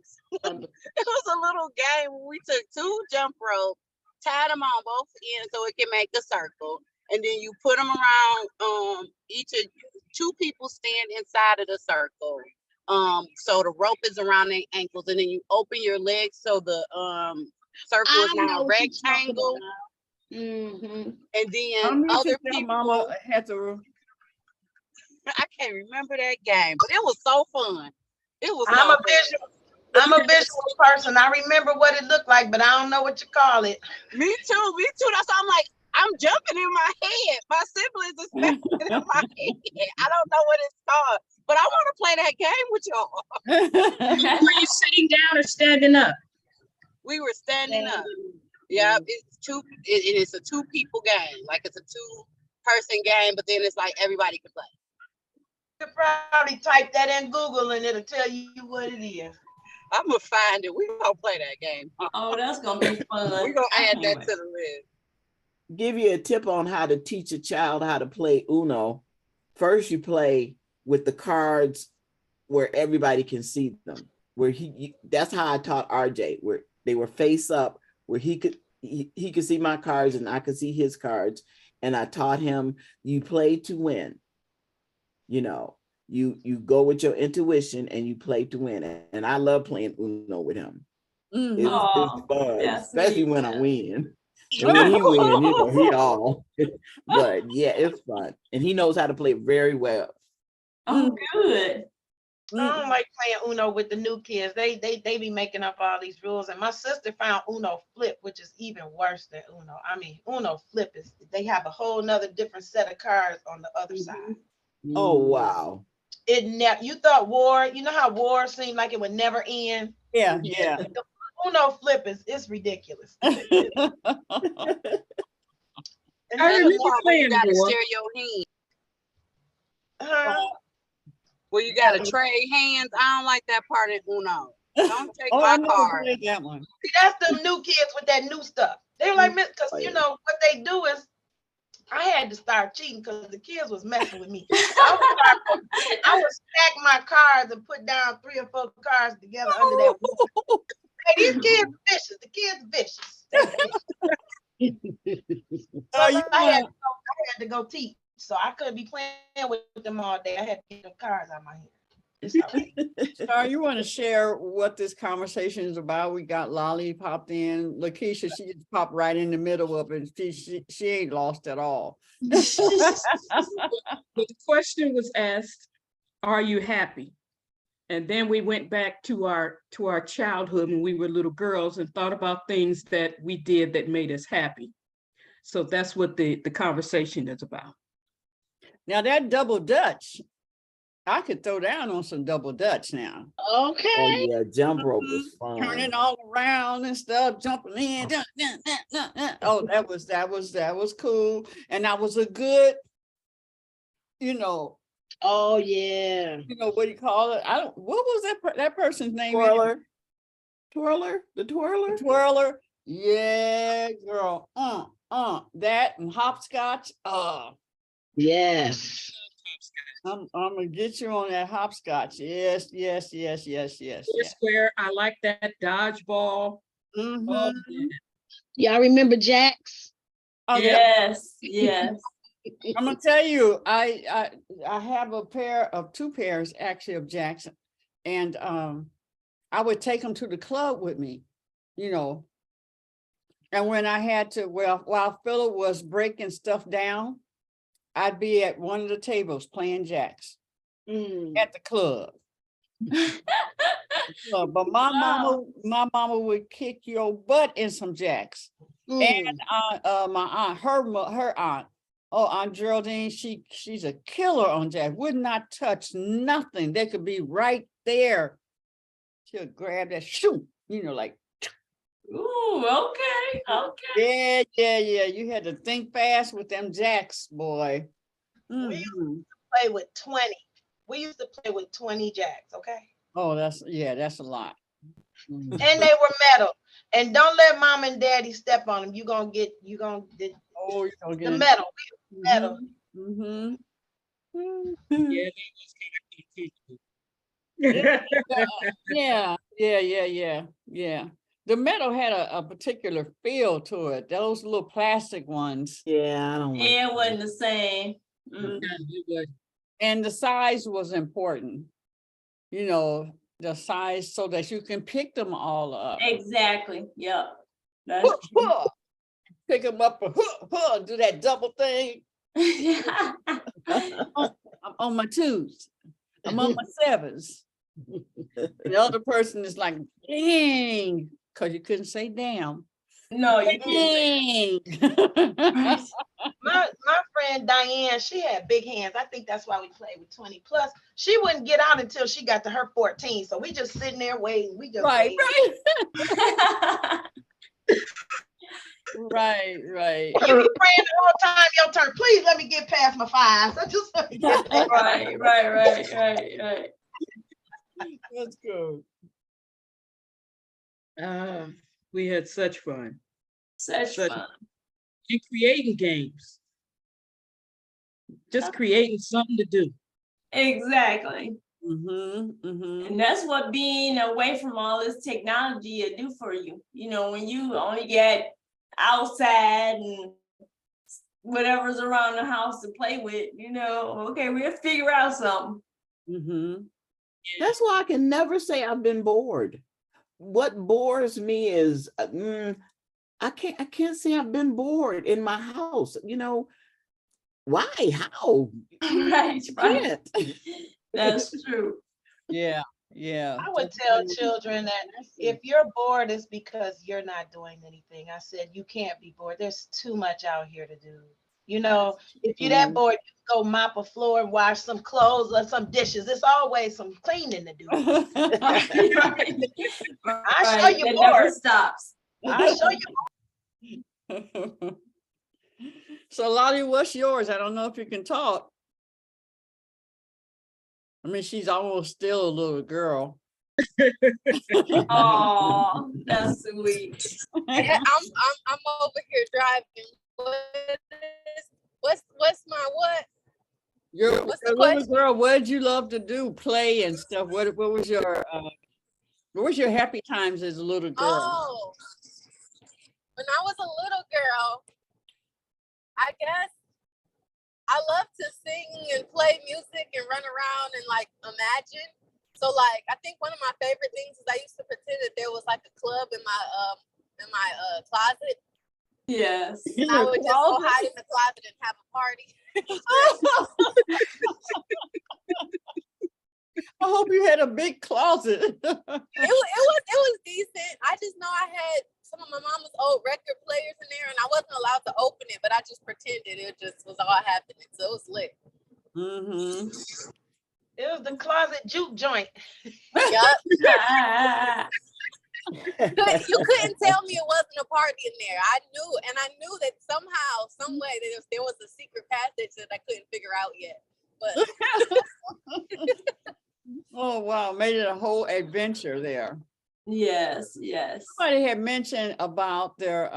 was a little game where we took two jump ropes tie them on both ends so it can make a circle. And then you put them around each of two people stand inside of the circle. So the rope is around their ankles, and then you open your legs so the circle is now rectangle. Mm-hmm. And I then need to other tell people, Mama had to. I can't remember that game, but it was so fun. It was I'm so a visual. I'm a visual person. I remember what it looked like, but I don't know what you call it. Me too. That's why I'm like, I'm jumping in my head. My siblings is jumping in my head. I don't know what it's called, but I want to play that game with y'all. Were you sitting down or standing up? We were standing up. Yeah, it's a 2 people game. Like it's a 2 person game, but then it's like everybody can play. You could probably type that in Google and it'll tell you what it is. I'm gonna find it. We're gonna play that game. Oh, that's gonna be fun. We're gonna add I that can't to the list. Give you a tip on how to teach a child how to play Uno. First, you play with the cards where everybody can see them. That's how I taught RJ, where they were face up, where he could see my cards and I could see his cards. And I taught him, you play to win. You know, you go with your intuition and you play to win. And I love playing Uno with him. Mhm. It's fun, that's especially sweet. when I win. And when he win, you know, he all. But yeah, it's fun. And he knows how to play very well. Oh, good. I don't like playing Uno with the new kids. They be making up all these rules. And my sister found Uno Flip, which is even worse than Uno. I mean, Uno Flip they have a whole nother different set of cards on the other side. Oh, wow. You thought war, you know how war seemed like it would never end? Yeah. Uno Flip it's ridiculous. I remember playing you gotta war. share your hand. Uh-huh. Well, you gotta trade hands. I don't like that part in Uno. Don't take I my never card. played that one. See, that's the new kids with that new stuff. They're like, because you know what they do is, I had to start cheating because the kids was messing with me. I would stack my cards and put down 3 or 4 cards together under that wall. Hey, these kids are vicious. The kids are vicious. They're vicious. Oh, I had to go teach, so I couldn't be playing with them all day. I had to get the cards out of my hand. It's all right. Starr, you want to share what this conversation is about? We got Lolly popped in. Lakeisha, she just popped right in the middle of it. She ain't lost at all. The question was asked, are you happy? And then we went back to our childhood when we were little girls and thought about things that we did that made us happy. So that's what the conversation is about. Now that double Dutch, I could throw down on some double Dutch now. Okay. Oh yeah, jump rope was fun. Turning all around and stuff, jumping in. Oh, that was cool. And that was a good, Oh yeah. what do you call it? What was that person's name? The twirler. Twirler. Yeah, girl. That and hopscotch. Yes. I'm gonna get you on that hopscotch. Yes. Square, I like that dodgeball. Mhm. Y'all remember Jax? Oh, yeah. Yes. I'm gonna tell you, I have a pair of 2 pairs actually of Jackson, and I would take them to the club with me, and when I had to, while Philip was breaking stuff down, I'd be at one of the tables playing jacks at the club. But my mama would kick your butt in some jacks. And my aunt, her aunt, Aunt Geraldine, she's a killer on jacks. Would not touch nothing. They could be right there. She'll grab that, shoot, like. Ooh, okay. Yeah. You had to think fast with them jacks, boy. We used to play with 20. We used to play with 20 jacks, okay? Oh, that's a lot. And they were metal. And don't let mom and daddy step on them. You're gonna get the metal. Metal. Mm-hmm. Yeah, that was kind of Yeah. The metal had a particular feel to it. Those little plastic ones. Yeah, I don't like It that. wasn't the same. Yeah, it was. And the size was important. You know, the size so that you can pick them all up. Exactly, yep. That's Pick them up, do that double thing. I'm on my twos. I'm on my sevens. The other person is like, dang, because you couldn't say damn. No, you can't. Dang. My friend Diane, she had big hands. I think that's why we played with 20 plus. She wouldn't get out until she got to her 14. So we just sitting there waiting. We just Right, waiting. right. Right. You be praying the whole time your turn. Please let me get past my fives. I just let me get past. Right. That's good. We had such fun. Such fun. And creating games. Just creating something to do. Exactly. Mm-hmm. And that's what being away from all this technology will do for you. You know, when you only get outside and whatever's around the house to play with, you know, okay, we'll figure out something. Mm-hmm. That's why I can never say I've been bored. What bores me is I can't say I've been bored in my house. You know, why? How? Right. Can't. That's true. Yeah. I would tell children that if you're bored, it's because you're not doing anything. I said, you can't be bored. There's too much out here to do. You know, if you're that bored, you go mop a floor and wash some clothes or some dishes. There's always some cleaning to do. Right. I show you It bored. never stops. I show you. So Lottie, what's yours? I don't know if you can talk. I mean, she's almost still a little girl. Oh, that's sweet. I'm over here driving. What's my what? Your What's the little question? girl, what did you love to do? Play and stuff. What was your happy times as a little girl? Oh, when I was a little girl, I guess I loved to sing and play music and run around and like imagine. So like I think one of my favorite things is I used to pretend that there was like a club in my closet. Yes. And I would just go hide in the closet and have a party. I hope you had a big closet. It was decent. I just know I had some of my mama's old record players in there, and I wasn't allowed to open it, but I just pretended it just was all happening. So it was lit. Mm-hmm. It was the closet juke joint. Yup. You couldn't tell me it wasn't a party in there. I knew that somehow, some way, there was a secret passage that I couldn't figure out yet. But Oh wow, made it a whole adventure there. Yes. Somebody had mentioned about their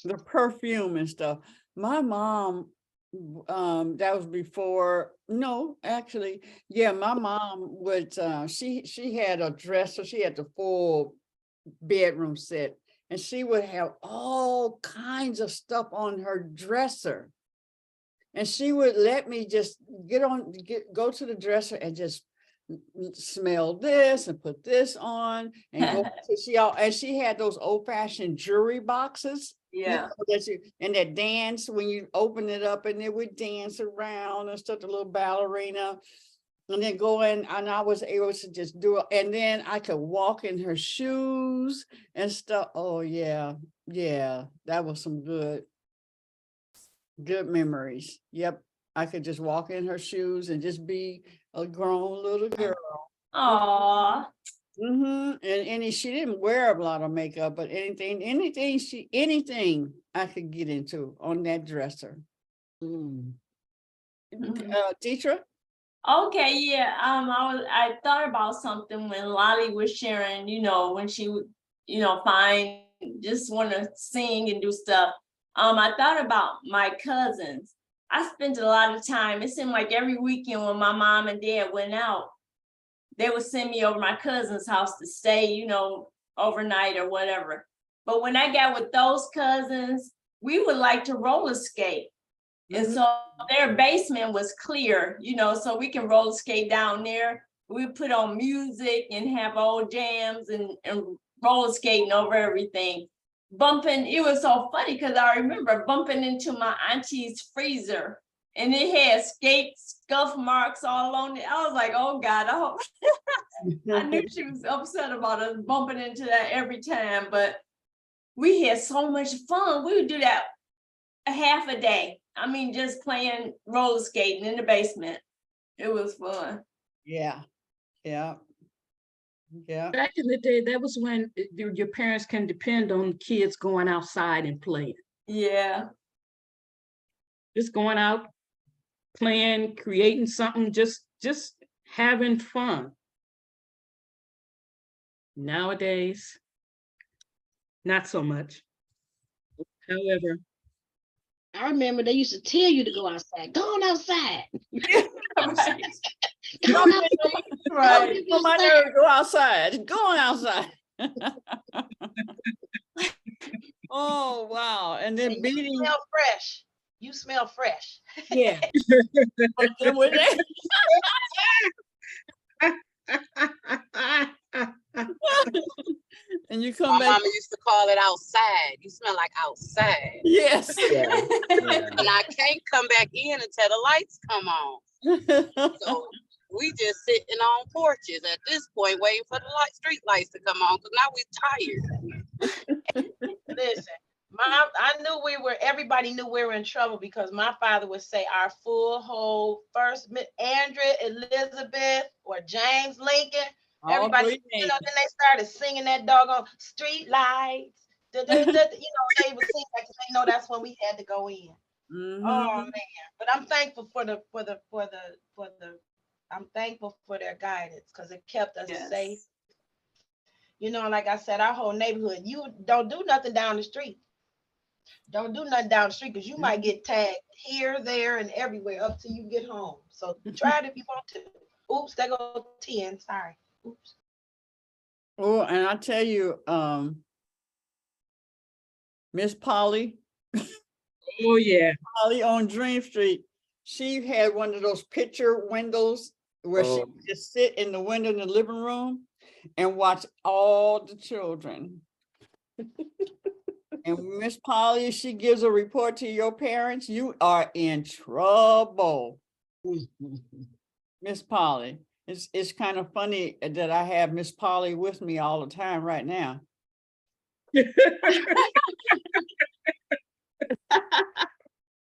the perfume and stuff. My mom, that was before, no, actually, yeah, my mom would she had a dresser, she had the full bedroom set, and she would have all kinds of stuff on her dresser. And she would let me just go to the dresser and just smell this and put this on and go. She had those old-fashioned jewelry boxes. Yeah. And that dance when you open it up and it would dance around and stuff, the little ballerina, and then go in, and I was able to just do it. And then I could walk in her shoes and stuff. Oh yeah, that was some good memories. Yep. I could just walk in her shoes and just be a grown little girl. Aw. And she didn't wear a lot of makeup, but anything I could get into on that dresser. Deetra? Okay, yeah. I thought about something when Lolly was sharing, you know, when she would, you know, just want to sing and do stuff. I thought about my cousins. I spent a lot of time, it seemed like every weekend when my mom and dad went out, they would send me over my cousin's house to stay, you know, overnight or whatever. But when I got with those cousins, we would like to roller skate. And so their basement was clear, you know, so we can roller skate down there. We put on music and have old jams and roller skating over everything. Bumping, it was so funny because I remember bumping into my auntie's freezer and it had scuff marks all on it. I was like, oh God, I hope I knew she was upset about us bumping into that every time, but we had so much fun. We would do that a half a day. I mean, just playing roller skating in the basement. It was fun. Yeah, yeah, yeah. Back in the day, that was when your parents can depend on kids going outside and playing. Yeah. Just going out, playing, creating something, just having fun. Nowadays, not so much. However, I remember they used to tell you to go outside. Go on outside. Right. Go on outside. Right. Come on, nerve, go outside. Going outside. Oh wow! And then And you beating. smell fresh. You smell fresh. Yeah. But then with that- and you come My back. mama used to call it outside. You smell like outside. Yes. Yeah. And I can't come back in until the lights come on. So we just sitting on porches at this point, waiting for the street lights to come on, because now we tired. Listen, I knew everybody knew we were in trouble because my father would say our full whole first Andrea, Elizabeth, or James Lincoln. Everybody, you know, then they started singing that doggone street lights. You know, they would sing like they know that's when we had to go in. Oh man. But I'm thankful I'm thankful for their guidance because it kept us safe. You know, like I said, our whole neighborhood, you don't do nothing down the street. Don't do nothing down the street because you might get tagged here, there, and everywhere up till you get home. So try it if you want to. Oops, there go 10. Sorry. Oops. Oh, and I tell you, Miss Polly. Oh yeah. Polly on Dream Street. She had one of those picture windows where she would just sit in the window in the living room and watch all the children. And Miss Polly, she gives a report to your parents, you are in trouble. Miss Polly. It's kind of funny that I have Miss Polly with me all the time right now.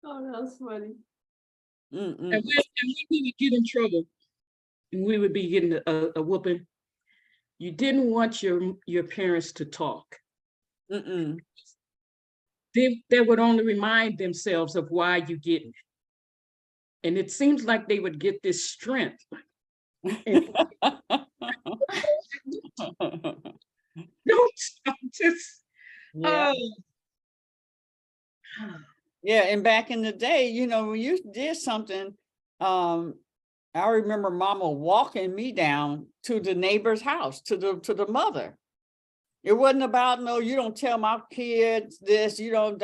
Oh, that's funny. And when we would get in trouble, and we would be getting a whooping, you didn't want your parents to talk. They would only remind themselves of why you getting it. And it seems like they would get this strength. Yeah, and back in the day, you know, when you did something, I remember Mama walking me down to the neighbor's house, to the mother. It wasn't about, no, you don't tell my kids this, you don't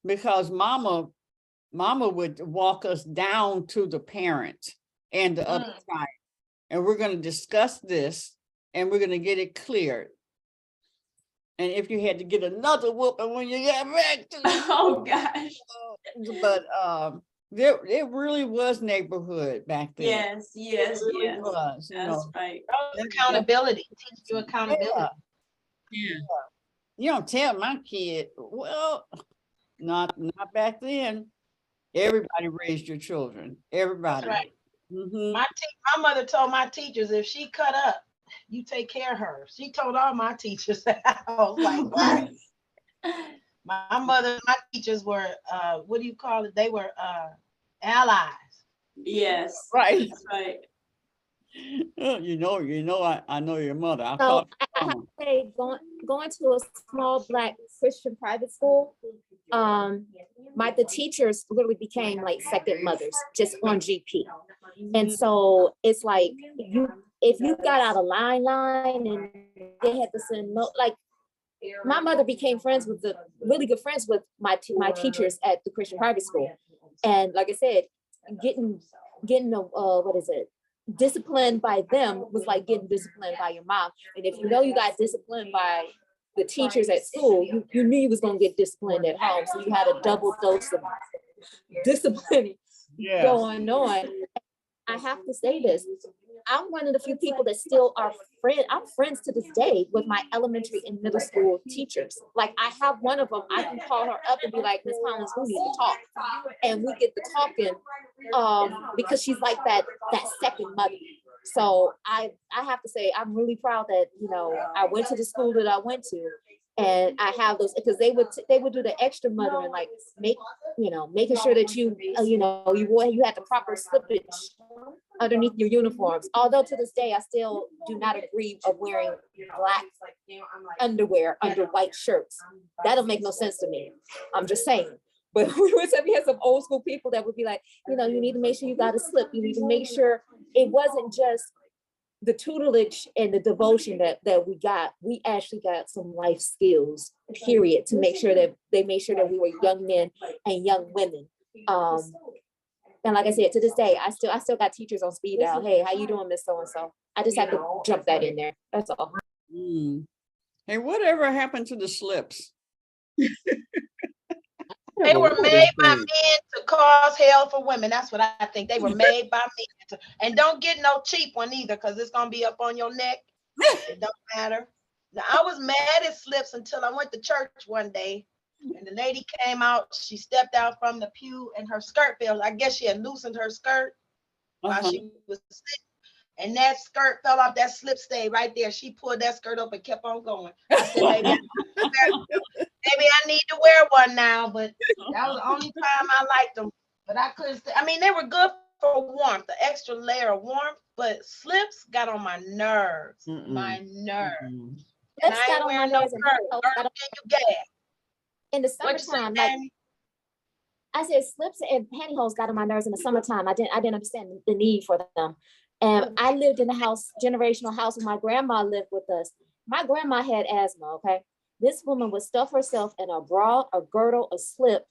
because Mama would walk us down to the parent and the other side. And we're going to discuss this and we're going to get it cleared. And if you had to get another whooping when you got back to oh gosh. But it really was neighborhood back then. Yes, it really was. That's right. Accountability. Teach you accountability. Yeah. You don't tell my kid. Well, not back then. Everybody raised your children. Everybody. That's right. My mother told my teachers, if she cut up, you take care of her. She told all my teachers that. I was like, what? My teachers were, what do you call it? They were allies. Yes. Right. That's right. You know, I know your mother. I have to say, going to a small Black Christian private school, the teachers literally became like second mothers just on GP. And so it's like if you got out of line and they had to send no, like my mother became really good friends with my teachers at the Christian private school. And like I said, getting what is it? Disciplined by them was like getting disciplined by your mom. And if you know you got disciplined by the teachers at school, you knew you was gonna get disciplined at home. So you had a double dose of discipline going on. I have to say this. I'm one of the few people that still are friends. I'm friends to this day with my elementary and middle school teachers. Like I have one of them, I can call her up and be like, Miss Collins, we need to talk. And we get to talking because she's like that second mother. So I have to say, I'm really proud that, I went to the school that I went to. And I have those because they would do the extra mothering, like making sure that you had the proper slippage underneath your uniforms. Although to this day, I still do not agree of wearing black underwear under white shirts. That don't make no sense to me. I'm just saying. But we had some old school people that would be like, you need to make sure you got a slip. You need to make sure it wasn't just the tutelage and the devotion that we got. We actually got some life skills, period, to make sure that they made sure that we were young men and young women. And like I said, to this day, I still got teachers on speed dial. Hey, how you doing, Miss So-and-so? I just have to jump that in there. That's all. Hey, whatever happened to the slips? They were made by men to cause hell for women. That's what I think. They were made by men. And don't get no cheap one either, because it's going to be up on your neck. It don't matter. Now, I was mad at slips until I went to church one day. And the lady came out. She stepped out from the pew and her skirt fell. I guess she had loosened her skirt while she was sitting. And that skirt fell off. That slip stayed right there. She pulled that skirt up and kept on going. I said, maybe I need to wear one now, but that was the only time I liked them. But I couldn't I mean, they were good for warmth, the extra layer of warmth, but slips got on my nerves. My nerves. And I ain't wearing no skirt. In the summertime, like I said, slips and pantyhose got on my nerves in the summertime. I didn't understand the need for them. And I lived in a generational house where my grandma lived with us. My grandma had asthma, okay? This woman would stuff herself in a bra, a girdle, a slip,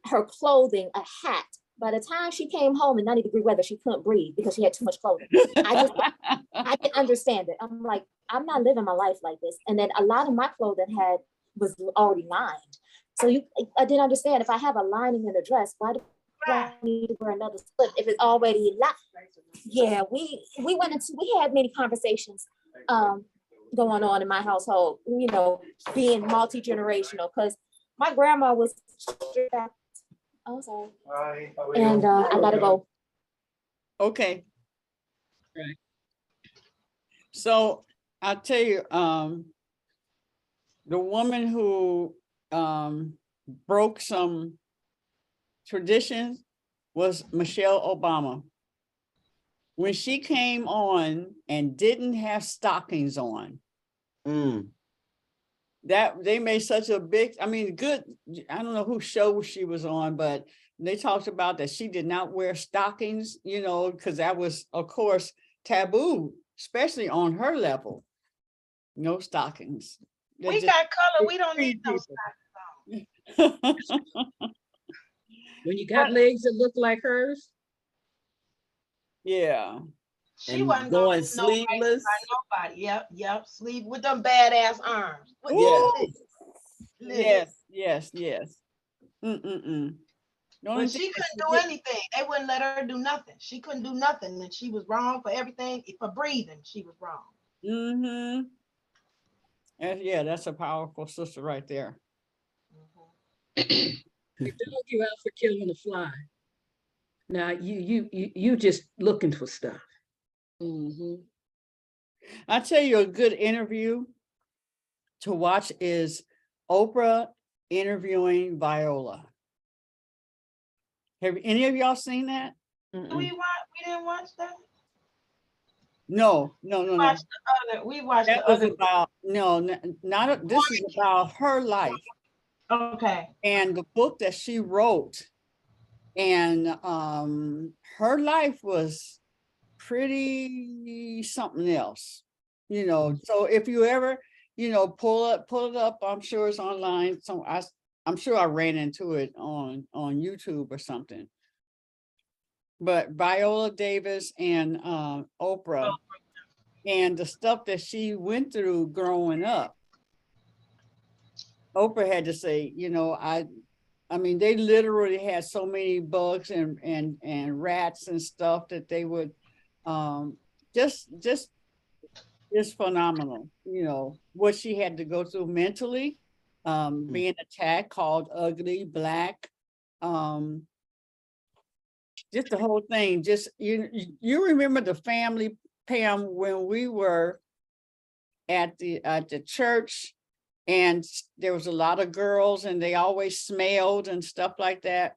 her clothing, a hat. By the time she came home in 90-degree weather, she couldn't breathe because she had too much clothing. I didn't understand it. I'm like, I'm not living my life like this. And then a lot of my clothing was already lined. So I didn't understand, if I have a lining in a dress, why do I need to wear another slip if it's already locked? Yeah, we had many conversations going on in my household, being multi-generational, because my grandma was oh, sorry. And I gotta go. Okay. Right. So I'll tell you, the woman who broke some traditions was Michelle Obama. When she came on and didn't have stockings on, that they made such a big, good, I don't know whose show she was on, but they talked about that she did not wear stockings, because that was, of course, taboo, especially on her level. No stockings. We got color. We don't need no stockings on. When you got legs that look like hers. Yeah. She wasn't going sleeveless by nobody. Yep. Sleeve with them badass arms. Yes. But she couldn't do anything. They wouldn't let her do nothing. She couldn't do nothing, and she was wrong for everything. For breathing, she was wrong. And yeah, that's a powerful sister right there. They dog you out for killing a fly. Now you just looking for stuff. I'll tell you a good interview to watch is Oprah interviewing Viola. Have any of y'all seen that? We didn't watch that. No. We watched that the was other. about this is about her life. Okay. And the book that she wrote, and her life was pretty something else, you know. So if you ever, you know, pull it up, I'm sure it's online. So I'm sure I ran into it on YouTube or something. But Viola Davis and Oprah, and the stuff that she went through growing up. Oprah had to say, you know, I mean, they literally had so many bugs and rats and stuff that they would just phenomenal, you know, what she had to go through mentally, being attacked, called ugly, black, just the whole thing. Just you remember the family, Pam, when we were at the church, and there was a lot of girls and they always smelled and stuff like that.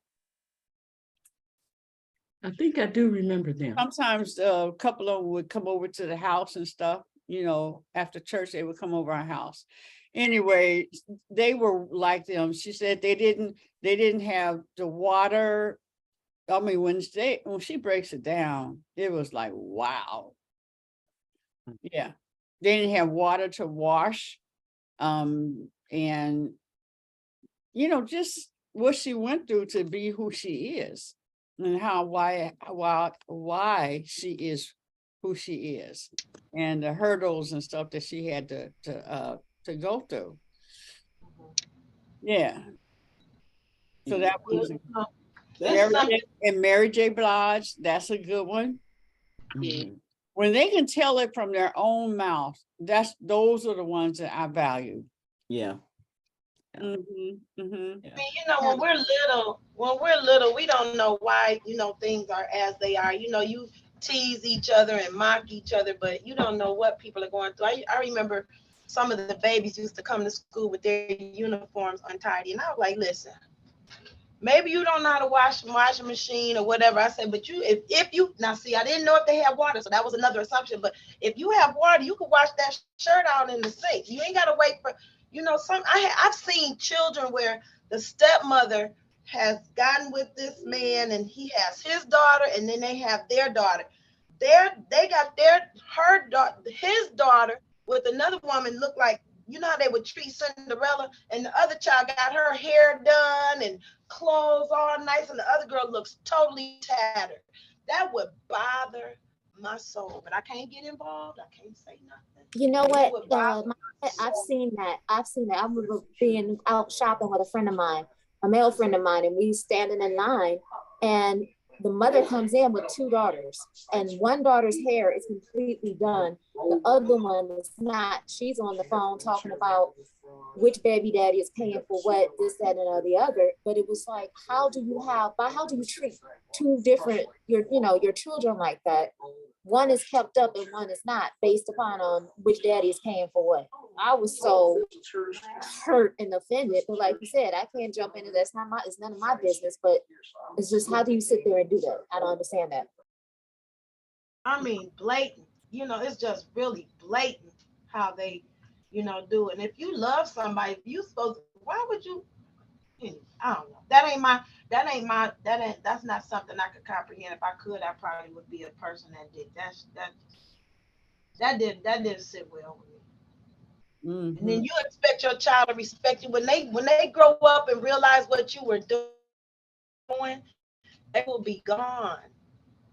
I think I do remember them. Sometimes a couple of them would come over to the house and stuff, you know, after church, they would come over our house. Anyway, they were like them. She said they didn't have the water. I mean, when she breaks it down, it was like, wow. Yeah. They didn't have water to wash. And you know, just what she went through to be who she is, and why she is who she is, and the hurdles and stuff that she had to go through. Yeah. So that was Mary J. Blige. That's a good one. Mhm. When they can tell it from their own mouth, those are the ones that I value. Yeah. I mean, you know, when we're little, we don't know why, you know, things are as they are. You know, you tease each other and mock each other, but you don't know what people are going through. I remember some of the babies used to come to school with their uniforms untidy, and I was like, listen, maybe you don't know how to wash a machine or whatever. I said, but if you now see, I didn't know if they had water, so that was another assumption. But if you have water, you could wash that shirt out in the sink. You ain't got to wait for, you know, I've seen children where the stepmother has gotten with this man and he has his daughter, and then they have their daughter. They got his daughter with another woman look like, you know how they would treat Cinderella, and the other child got her hair done and clothes all nice, and the other girl looks totally tattered. That would bother my soul, but I can't get involved. I can't say nothing. You know what? I've seen that. I remember being out shopping with a friend of mine, a male friend of mine, and we standing in line, and the mother comes in with two daughters, and one daughter's hair is completely done. The other one is not. She's on the phone talking about which baby daddy is paying for what, this, that, and the other. But it was like, how do you treat two different, your children like that? One is kept up and one is not, based upon which daddy is paying for what. I was so hurt and offended, but like you said, I can't jump into that. It's none of my business, but it's just, how do you sit there and do that? I don't understand that. I mean, blatant, you know, it's just really blatant how they, you know, do it. And if you love somebody, if you supposed, why would you, I don't know. That's not something I could comprehend. If I could, I probably would be a person that did that didn't sit well with me. Mm-hmm. And then you expect your child to respect you when they grow up and realize what you were doing, they will be gone.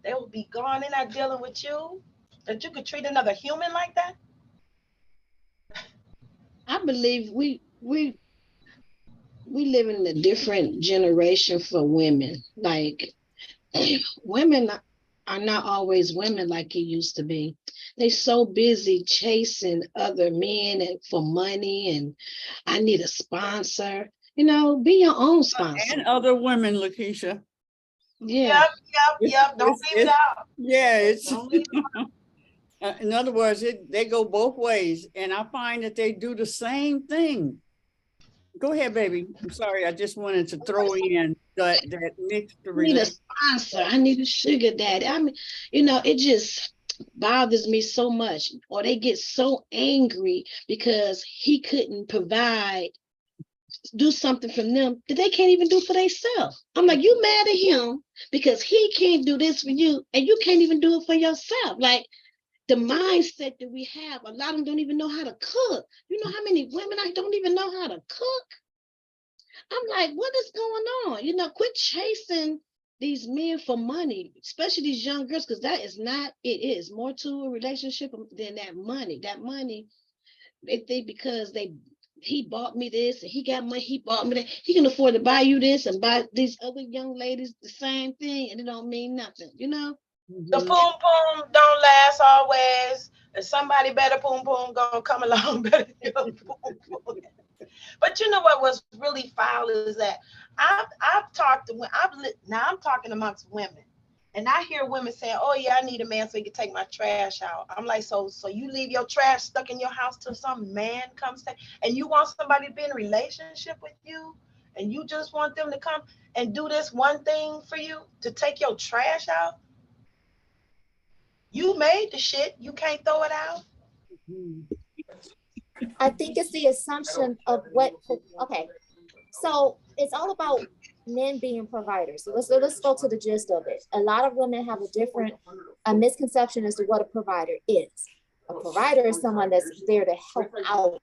They will be gone. They're not dealing with you. That you could treat another human like that. I believe we live in a different generation for women. Like women are not always women like it used to be. They so busy chasing other men and for money, and I need a sponsor. You know, be your own sponsor. And other women, Lakeisha. Yeah. Yep. Don't leave it out. Yeah, it's in other words, they go both ways, and I find that they do the same thing. Go ahead, baby. I'm sorry. I just wanted to throw in that mixed Need a sponsor. I need a sugar daddy. I mean, you know, it just bothers me so much. Or they get so angry because he couldn't provide do something from them that they can't even do for themselves. I'm like, you mad at him because he can't do this for you and you can't even do it for yourself. Like the mindset that we have, a lot of them don't even know how to cook. You know how many women I don't even know how to cook? I'm like, what is going on? You know, quit chasing these men for money, especially these young girls, because that is not, it is more to a relationship than that money. That money, they think because he bought me this and he got money, he bought me that, he can afford to buy you this and buy these other young ladies the same thing, and it don't mean nothing, you know? The poom poom don't last always. And somebody better poom poom gonna come along better than your poom poom. But you know what was really foul is that I've talked to now I'm talking amongst women, and I hear women saying, "Oh yeah, I need a man so he can take my trash out." I'm like, so you leave your trash stuck in your house till some man comes to, and you want somebody to be in a relationship with you, and you just want them to come and do this one thing for you to take your trash out? You made the shit. You can't throw it out. I think it's the assumption of what, okay. So it's all about men being providers. So let's go to the gist of it. A lot of women have a misconception as to what a provider is. A provider is someone that's there to help out.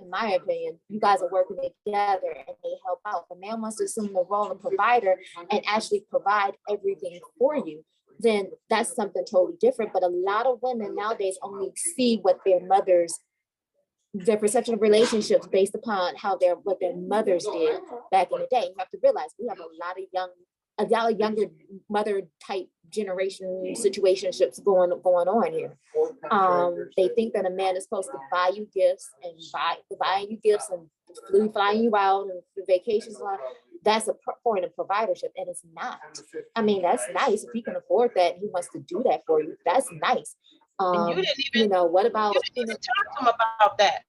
In my opinion, you guys are working together and they help out. The man wants to assume the role of provider and actually provide everything for you. Then that's something totally different. But a lot of women nowadays only see what their perception of relationships based upon what their mothers did back in the day. You have to realize we have a lot of younger mother type generation situationships going on here. They think that a man is supposed to buy you gifts and buying you gifts and flying you out and vacations. That's a point of providership, and it's not. I mean, that's nice if he can afford that. He wants to do that for you. That's nice. And you didn't even, what about you didn't even talk to him about that.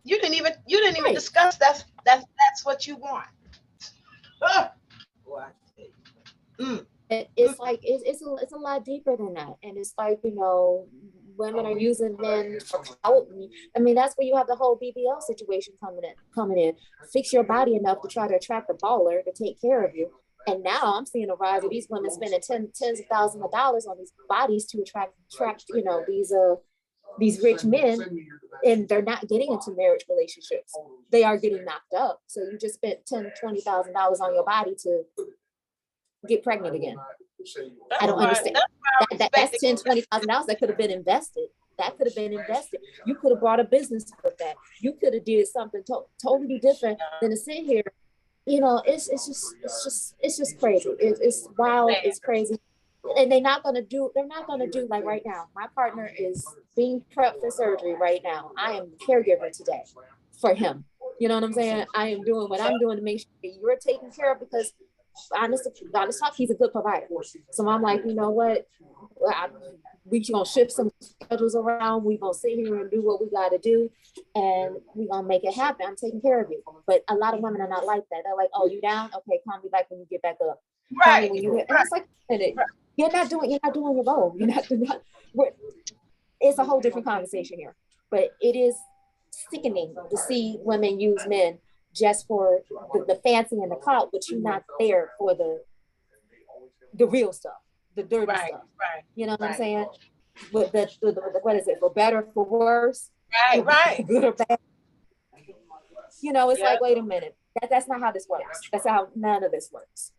You didn't even right. discuss that's what you want. It's like it's a lot deeper than that, and it's like, women are using men for clout. I mean, that's where you have the whole BBL situation coming in. Fix your body enough to try to attract a baller to take care of you. And now I'm seeing a rise of these women spending tens of thousands of dollars on these bodies to attract these rich men, and they're not getting into marriage relationships. They are getting knocked up. So you just spent $10,000, $20,000 on your body to get pregnant again. I don't understand. That's $10,000-$20,000 that could have been invested. You could have brought a business with that. You could have did something totally different than to sit here. It's just crazy. It's wild. It's crazy. And they're not gonna do like right now. My partner is being prepped for surgery right now. I am the caregiver today for him. You know what I'm saying? I am doing what I'm doing to make sure you're taken care of, because honest talk, he's a good provider. So I'm like, you know what? We gonna shift some schedules around. We gonna sit here and do what we gotta do, and we gonna make it happen. I'm taking care of you. But a lot of women are not like that. They're like, oh, you down? Okay, call me back when you get back up. Right. And it's like, you're not doing your role. It's a whole different conversation here. But it is sickening to see women use men just for the fancy and the clout, but you're not there for the real stuff, the dirty stuff. Right. You know what I'm saying? But what is it? For better, for worse? Right. Good or bad? It's like, wait a minute. That's not how this works. That's how none of this works.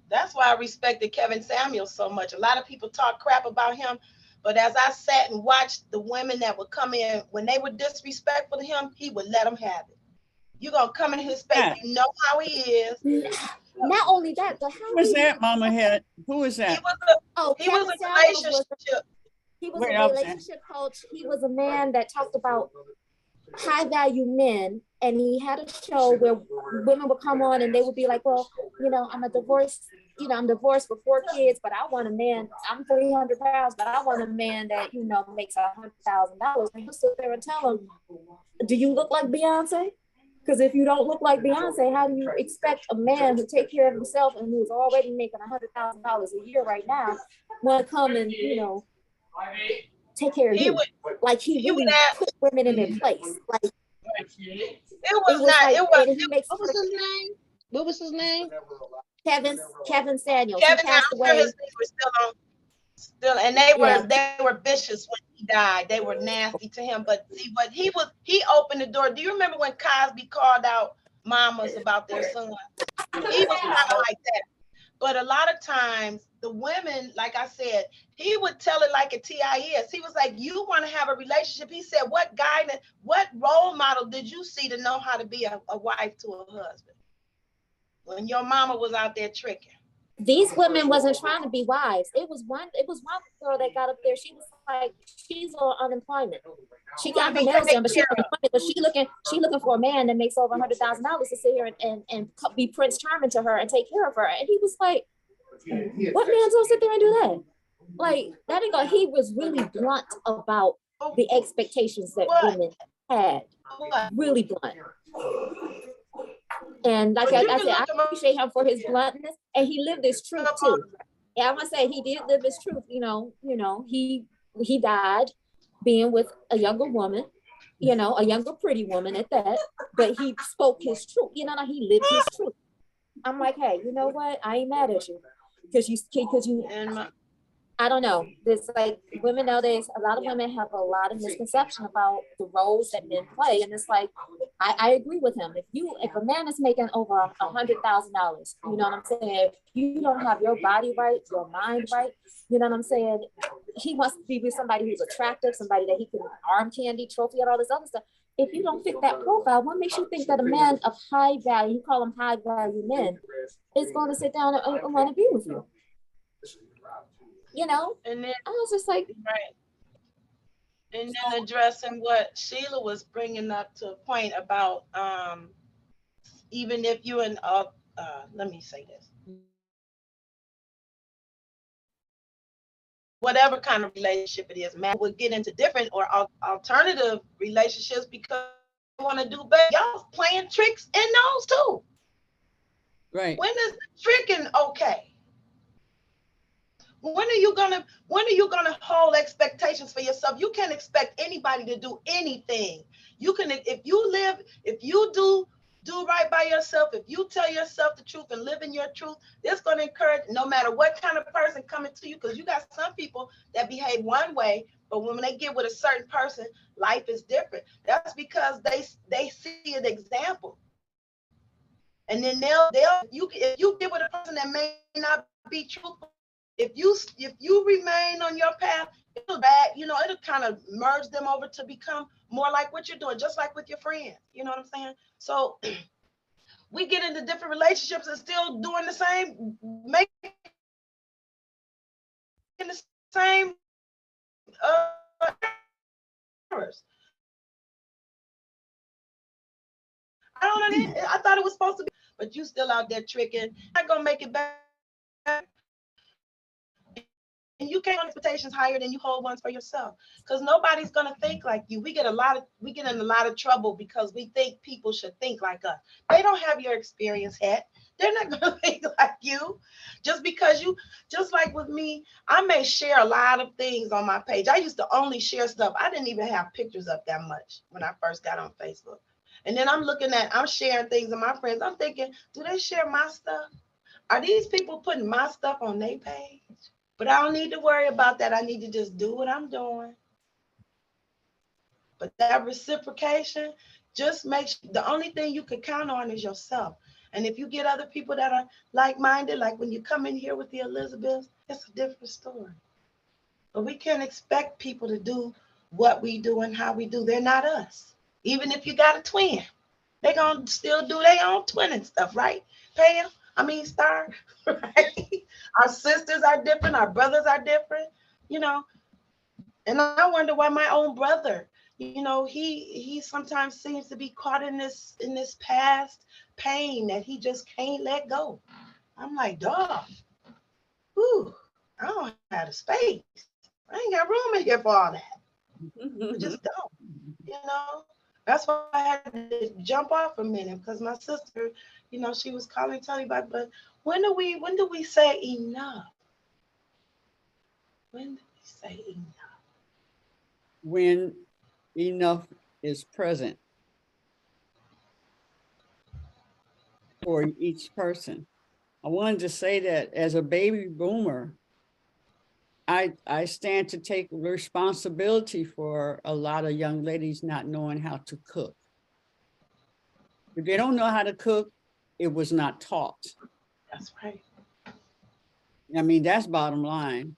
That's why I respected Kevin Samuels so much. A lot of people talk crap about him, but as I sat and watched the women that would come in, when they were disrespectful to him, he would let them have it. You're going to come in his space. Yeah. You know how he is. Not only that, but how was that, Mama Head? Who is that? He was a relationship. He was a relationship coach. He was a man that talked about high value men, and he had a show where women would come on and they would be like, well, I'm divorced with 4 kids, but I want a man, I'm 300 pounds, but I want a man that, makes $100,000. And you sit there and tell him, do you look like Beyonce? Because if you don't look like Beyonce, how do you expect a man who take care of himself and who's already making $100,000 a year right now want to come and, take care of you? Like he really put women in their place. Like It It was was not, like, it was, and he makes What was his name? What was his name? Kevin Samuels. He Kevin, passed I'm sure away. his things were still, and Yeah. they were vicious when he died. They were nasty to him. But see, what he opened the door. Do you remember when Cosby called out mamas about their sons? He was kind of like that. But a lot of times the women, like I said, he would tell it like a TIS. He was like, you want to have a relationship. He said, what guidance, what role model did you see to know how to be a wife to a husband when your mama was out there tricking? These women wasn't trying to be wives. It was one girl that got up there. She was like, she's on unemployment. She got her nails done, but she's on unemployment. But she looking for a man that makes over $100,000 to sit here and be Prince Charming to her and take care of her. And he was like, what man's gonna sit there and do that? Like, that ain't gonna, he was really blunt about the expectations that women had. Really blunt. And like I said, I appreciate him for his bluntness, and he lived his truth too. Yeah, I'm gonna say he did live his truth. He died being with a younger woman, a younger pretty woman at that. But he spoke his truth. He lived his truth. I'm like, hey, you know what? I ain't mad at you because you. I don't know. It's like women nowadays, a lot of women have a lot of misconception about the roles that men play. And it's like, I agree with him. If a man is making over $100,000, you know what I'm saying? If you don't have your body right, your mind right, you know what I'm saying? He wants to be with somebody who's attractive, somebody that he can arm candy, trophy, and all this other stuff. If you don't fit that profile, what makes you think that a man of high value, you call them high value men, is going to sit down and want to be with you? And then I was just like, right. And then addressing what Sheila was bringing up to a point about even if you and let me say this, whatever kind of relationship it is, man, would get into different or alternative relationships because they want to do better. Y'all playing tricks in those too. Right. When is the tricking okay? When are you gonna hold expectations for yourself? You can't expect anybody to do anything. You can, if you do right by yourself, if you tell yourself the truth and live in your truth, it's going to encourage no matter what kind of person coming to you, because you got some people that behave one way, but when they get with a certain person, life is different. That's because they see an example. And then if you get with a person that may not be truthful, if you remain on your path, it'll kind of merge them over to become more like what you're doing, just like with your friends. You know what I'm saying? So we get into different relationships and still doing the same, making the same errors. I thought it was supposed to be, but you still out there tricking. Not gonna make it better. And you can't hold expectations higher than you hold ones for yourself, because nobody's gonna think like you. We get in a lot of trouble because we think people should think like us. They don't have your experience yet. They're not gonna think like you. Just like with me, I may share a lot of things on my page. I used to only share stuff. I didn't even have pictures up that much when I first got on Facebook. And then I'm sharing things of my friends. I'm thinking, do they share my stuff? Are these people putting my stuff on their page? But I don't need to worry about that. I need to just do what I'm doing. But that reciprocation just makes the only thing you can count on is yourself. And if you get other people that are like-minded, like when you come in here with the Elizabeth, it's a different story. But we can't expect people to do what we do and how we do. They're not us. Even if you got a twin, they're going to still do their own twinning stuff, right? Pam? Starr, right? Our sisters are different. Our brothers are different, And I wonder why my own brother, he sometimes seems to be caught in this past pain that he just can't let go. I'm like, dog, I don't have the space. I ain't got room in here for all that. I just don't, That's why I had to jump off a minute, because my sister, she was calling, telling me about, but when do we say enough? When do we say enough? When enough is present. for each person. I wanted to say that as a baby boomer, I stand to take responsibility for a lot of young ladies not knowing how to cook. If they don't know how to cook, it was not taught. That's right. I mean, that's bottom line.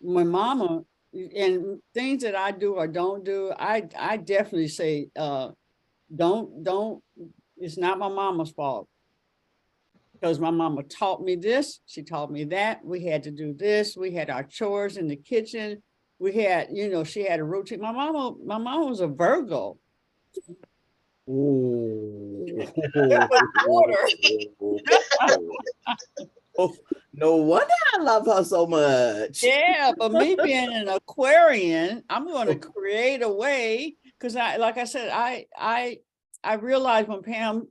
My mama, and things that I do or don't do, I definitely say, don't, it's not my mama's fault. Because my mama taught me this, she taught me that. We had to do this. We had our chores in the kitchen. We had, you know, she had a routine. My mama was a Virgo. Ooh. Order. Oh, no wonder I love her so much. Yeah, but me being an Aquarian, I'm going to create a way because like I said, I realized when Pam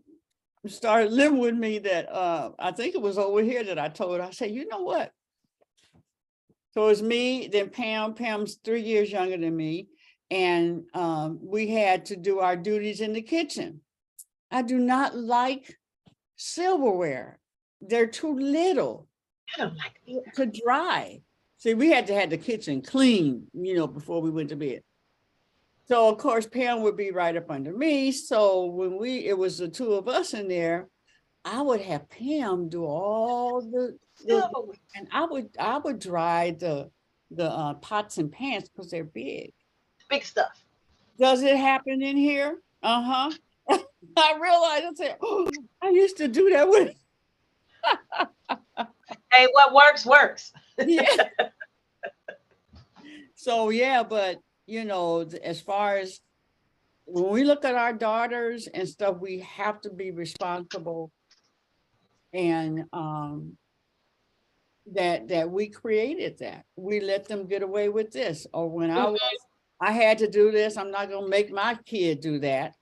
started living with me that I think it was over here that I told her, I said, you know what? So it's me, then Pam. Pam's 3 years younger than me, and we had to do our duties in the kitchen. I do not like silverware. They're too little to dry. See, we had to have the kitchen clean, you know, before we went to bed. So of course, Pam would be right up under me. So when it was the two of us in there, I would have Pam do all the and I would dry the pots and pans because they're big. Big stuff. Does it happen in here? Uh-huh. I realized, I said, oh, I used to do that with. Hey, what works, works. Yeah. So, yeah, but, you know, as far as when we look at our daughters and stuff, we have to be responsible and that we created that. We let them get away with this. Or when I had to do this, I'm not going to make my kid do that.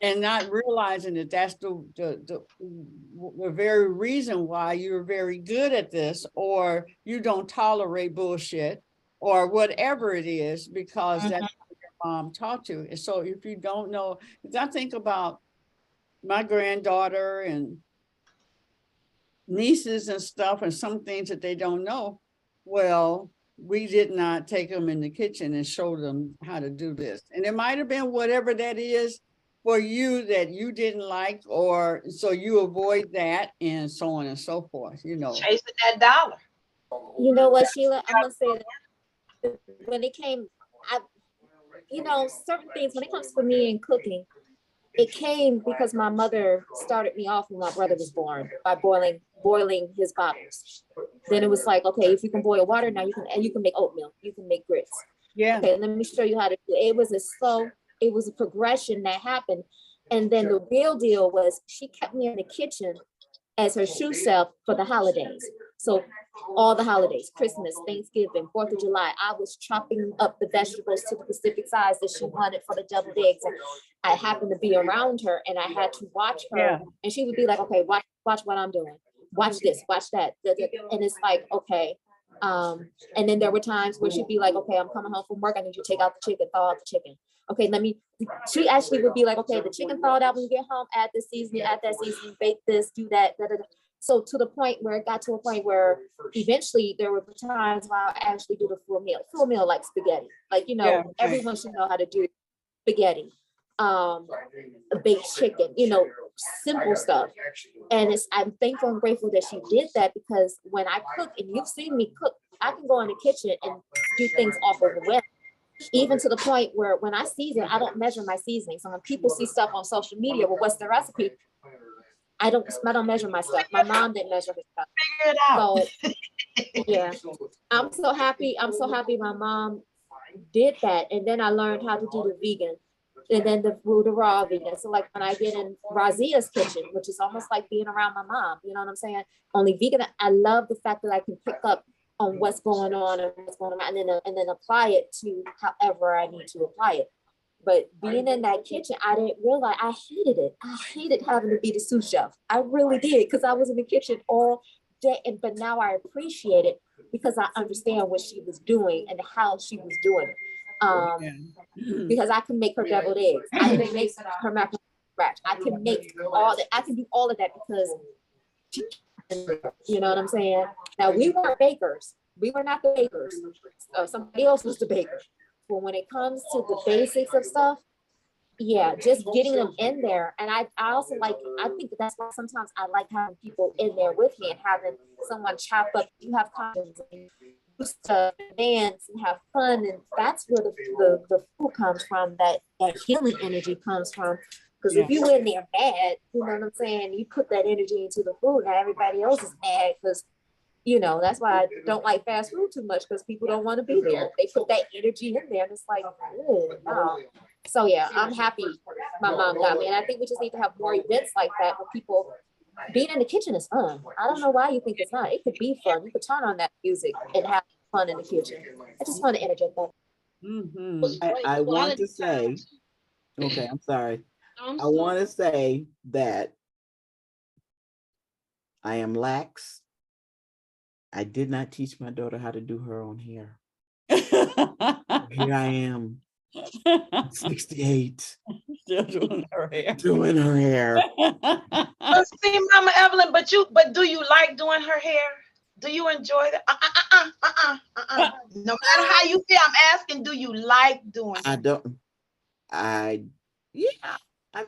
And not realizing that that's the very reason why you're very good at this, or you don't tolerate bullshit, or whatever it is, because that's what your mom taught you. And so if you don't know, if I think about my granddaughter and nieces and stuff, and some things that they don't know, well, we did not take them in the kitchen and show them how to do this. And it might have been whatever that is for you that you didn't like, or so you avoid that, and so on and so forth, you know. Chasing that dollar. You know what, Sheila, I'm gonna say that when it came, you know, certain things, when it comes to me and cooking, it came because my mother started me off when my brother was born by boiling his bottles. Then it was like, okay, if you can boil water, now you can make oatmeal, you can make grits. Yeah. Okay, let me show you how to do it. It was a progression that happened. And then the real deal was she kept me in the kitchen as her shoe shelf for the holidays. So all the holidays, Christmas, Thanksgiving, 4th of July, I was chopping up the vegetables to the specific size that she wanted for the deviled eggs. And I happened to be around her and I had to watch her, and she would be like, okay, watch what I'm doing. Watch this, watch that. And it's like, okay. And then there were times where she'd be like, okay, I'm coming home from work. I need you to take out the chicken, thaw out the chicken. Okay, she actually would be like, okay, the chicken thawed out when you get home, add this seasoning, add that seasoning, bake this, do that, da, da, da. So to the point where it got to a point where eventually there were times where I actually do the full meal like spaghetti. Like, you know, everyone should know how to do spaghetti, baked chicken, you know, simple stuff. And I'm thankful and grateful that she did that, because when I cook, and you've seen me cook, I can go in the kitchen and do things off of the web. Even to the point where when I season, I don't measure my seasoning. So when people see stuff on social media, well, what's the recipe? I don't measure my stuff. My mom didn't measure her stuff. Figure it out. So yeah, I'm so happy my mom did that. And then I learned how to do the vegan, and then the raw vegan. So like when I get in Razia's kitchen, which is almost like being around my mom, you know what I'm saying? Only vegan. I love the fact that I can pick up on what's going on and what's going on, and then apply it to however I need to apply it. But being in that kitchen, I didn't realize I hated it. I hated having to be the sous chef. I really did, because I was in the kitchen all day. But now I appreciate it because I understand what she was doing and how she was doing it. Because I can make her deviled eggs. I can make her macaroni. scratch. I can make all that. I can do all of that because, you know what I'm saying? Now we weren't bakers. We were not the bakers. Somebody else was the baker. But when it comes to the basics of stuff, yeah, just getting them in there. And I also like, I think that's why sometimes I like having people in there with me and having someone chop up. You have conversations and do stuff, dance and have fun. And that's where the food comes from, that healing energy comes from. Because if you in there mad, you know what I'm saying? You put that energy into the food and everybody else is mad because, you know, that's why I don't like fast food too much, because people don't want to be there. They put that energy in there and it's like, no. So yeah, I'm happy my mom got me. And I think we just need to have more events like that where people, being in the kitchen is fun. I don't know why you think it's not. It could be fun. You could turn on that music and have fun in the kitchen. I just want to interject that. I want to say, okay, I'm sorry. I want to say that I am lax. I did not teach my daughter how to do her own hair. Here I am, 68. Still doing her hair. Doing her hair. But see, Mama Evelyn, but do you like doing her hair? Do you enjoy that? No matter how you feel, I'm asking, do you like doing it? Yeah, I mean,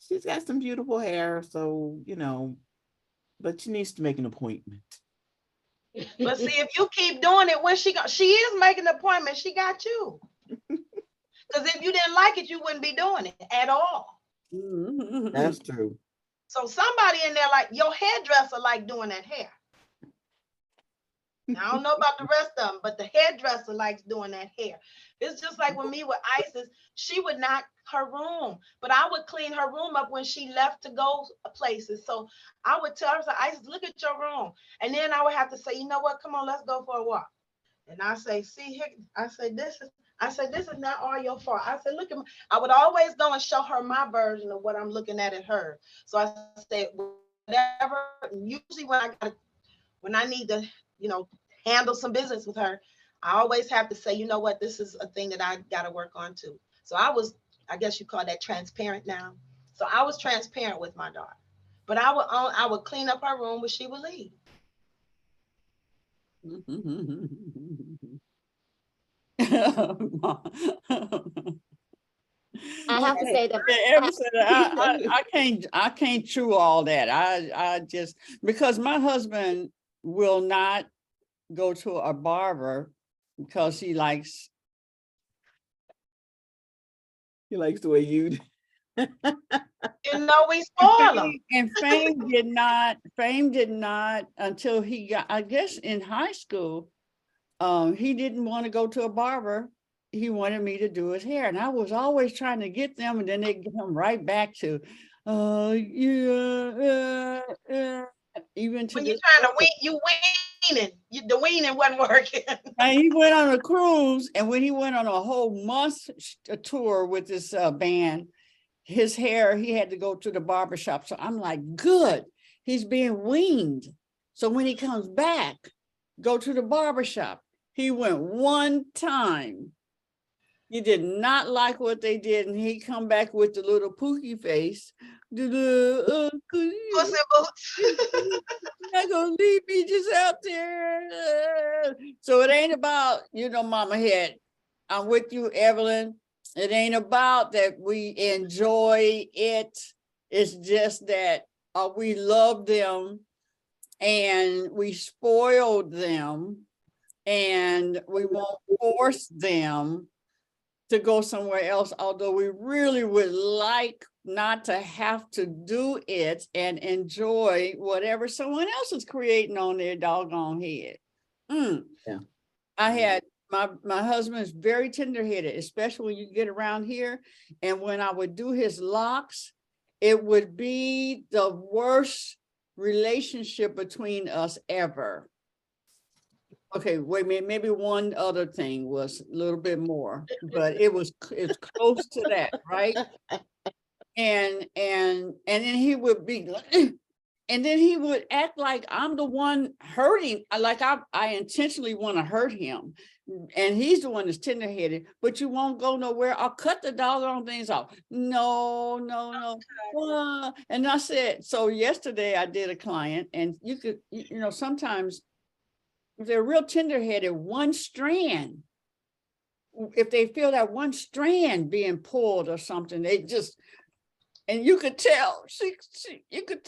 she's got some beautiful hair, so, you know, but she needs to make an appointment. But see, if you keep doing it, when she is making an appointment, she got you. Because if you didn't like it, you wouldn't be doing it at all. That's true. So somebody in there, like your hairdresser, like doing that hair. Now, I don't know about the rest of them, but the hairdresser likes doing that hair. It's just like with me with Isis, she would knock her room, but I would clean her room up when she left to go places. So I would tell her, Isis, look at your room. And then I would have to say, you know what, come on, let's go for a walk. And I say, see here, I said, this is not all your fault. I said, look at me. I would always go and show her my version of what I'm looking at in her. So I said, whatever, usually when I need to, you know, handle some business with her, I always have to say, you know what, this is a thing that I got to work on too. So I guess you call that transparent now. So I was transparent with my daughter, but I would clean up her room when she would leave. I have to say that I can't chew all that. I just, because my husband will not go to a barber because he likes the way you You know, we spoil them. And Fame did not until he got, I guess in high school, he didn't want to go to a barber. He wanted me to do his hair. And I was always trying to get them, and then they come right back to, even to when you're trying to weaning, the weaning wasn't working. And he went on a cruise, and when he went on a whole month tour with this band, his hair, he had to go to the barbershop. So I'm like, good, he's being weaned. So when he comes back, go to the barbershop. He went one time. He did not like what they did, and he come back with the little pookie face. Puss in Boots. Not gonna leave me just out there. So it ain't about, Mama Head. I'm with you, Evelyn. It ain't about that we enjoy it. It's just that we love them and we spoiled them, and we won't force them to go somewhere else, although we really would like not to have to do it and enjoy whatever someone else is creating on their doggone head. Yeah. I had my husband is very tender-headed, especially when you get around here. And when I would do his locks, it would be the worst relationship between us ever. Okay, wait a minute, maybe one other thing was a little bit more, but it's close to that, right? And then he would be, and then he would act like I'm the one hurting, like I intentionally want to hurt him. and he's the one that's tender-headed, but you won't go nowhere. I'll cut the doggone things off. No, no, no. And I said, so yesterday I did a client, and you could, you know, sometimes if they're real tender-headed, one strand, if they feel that one strand being pulled or something, they just, and you could tell, you could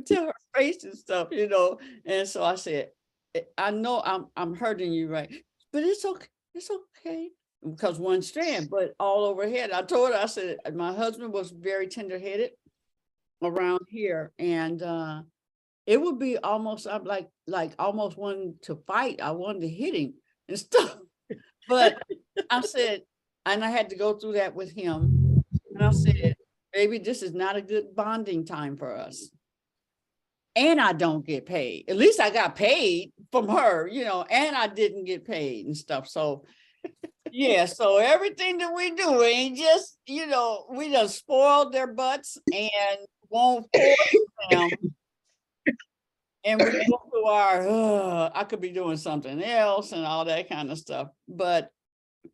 tell her face and stuff, you know. And so I said, I know I'm hurting you, right? But it's okay, because one strand, but all overhead. I told her, I said, my husband was very tender-headed around here, and it would be almost, I'm like almost wanting to fight. I wanted to hit him and stuff. But I said, and I had to go through that with him. And I said, baby, this is not a good bonding time for us. And I don't get paid. At least I got paid from her, you know, and I didn't get paid and stuff. So yeah, so everything that we do ain't just, you know, we just spoiled their butts and won't force them. And we go through our, I could be doing something else and all that kind of stuff. But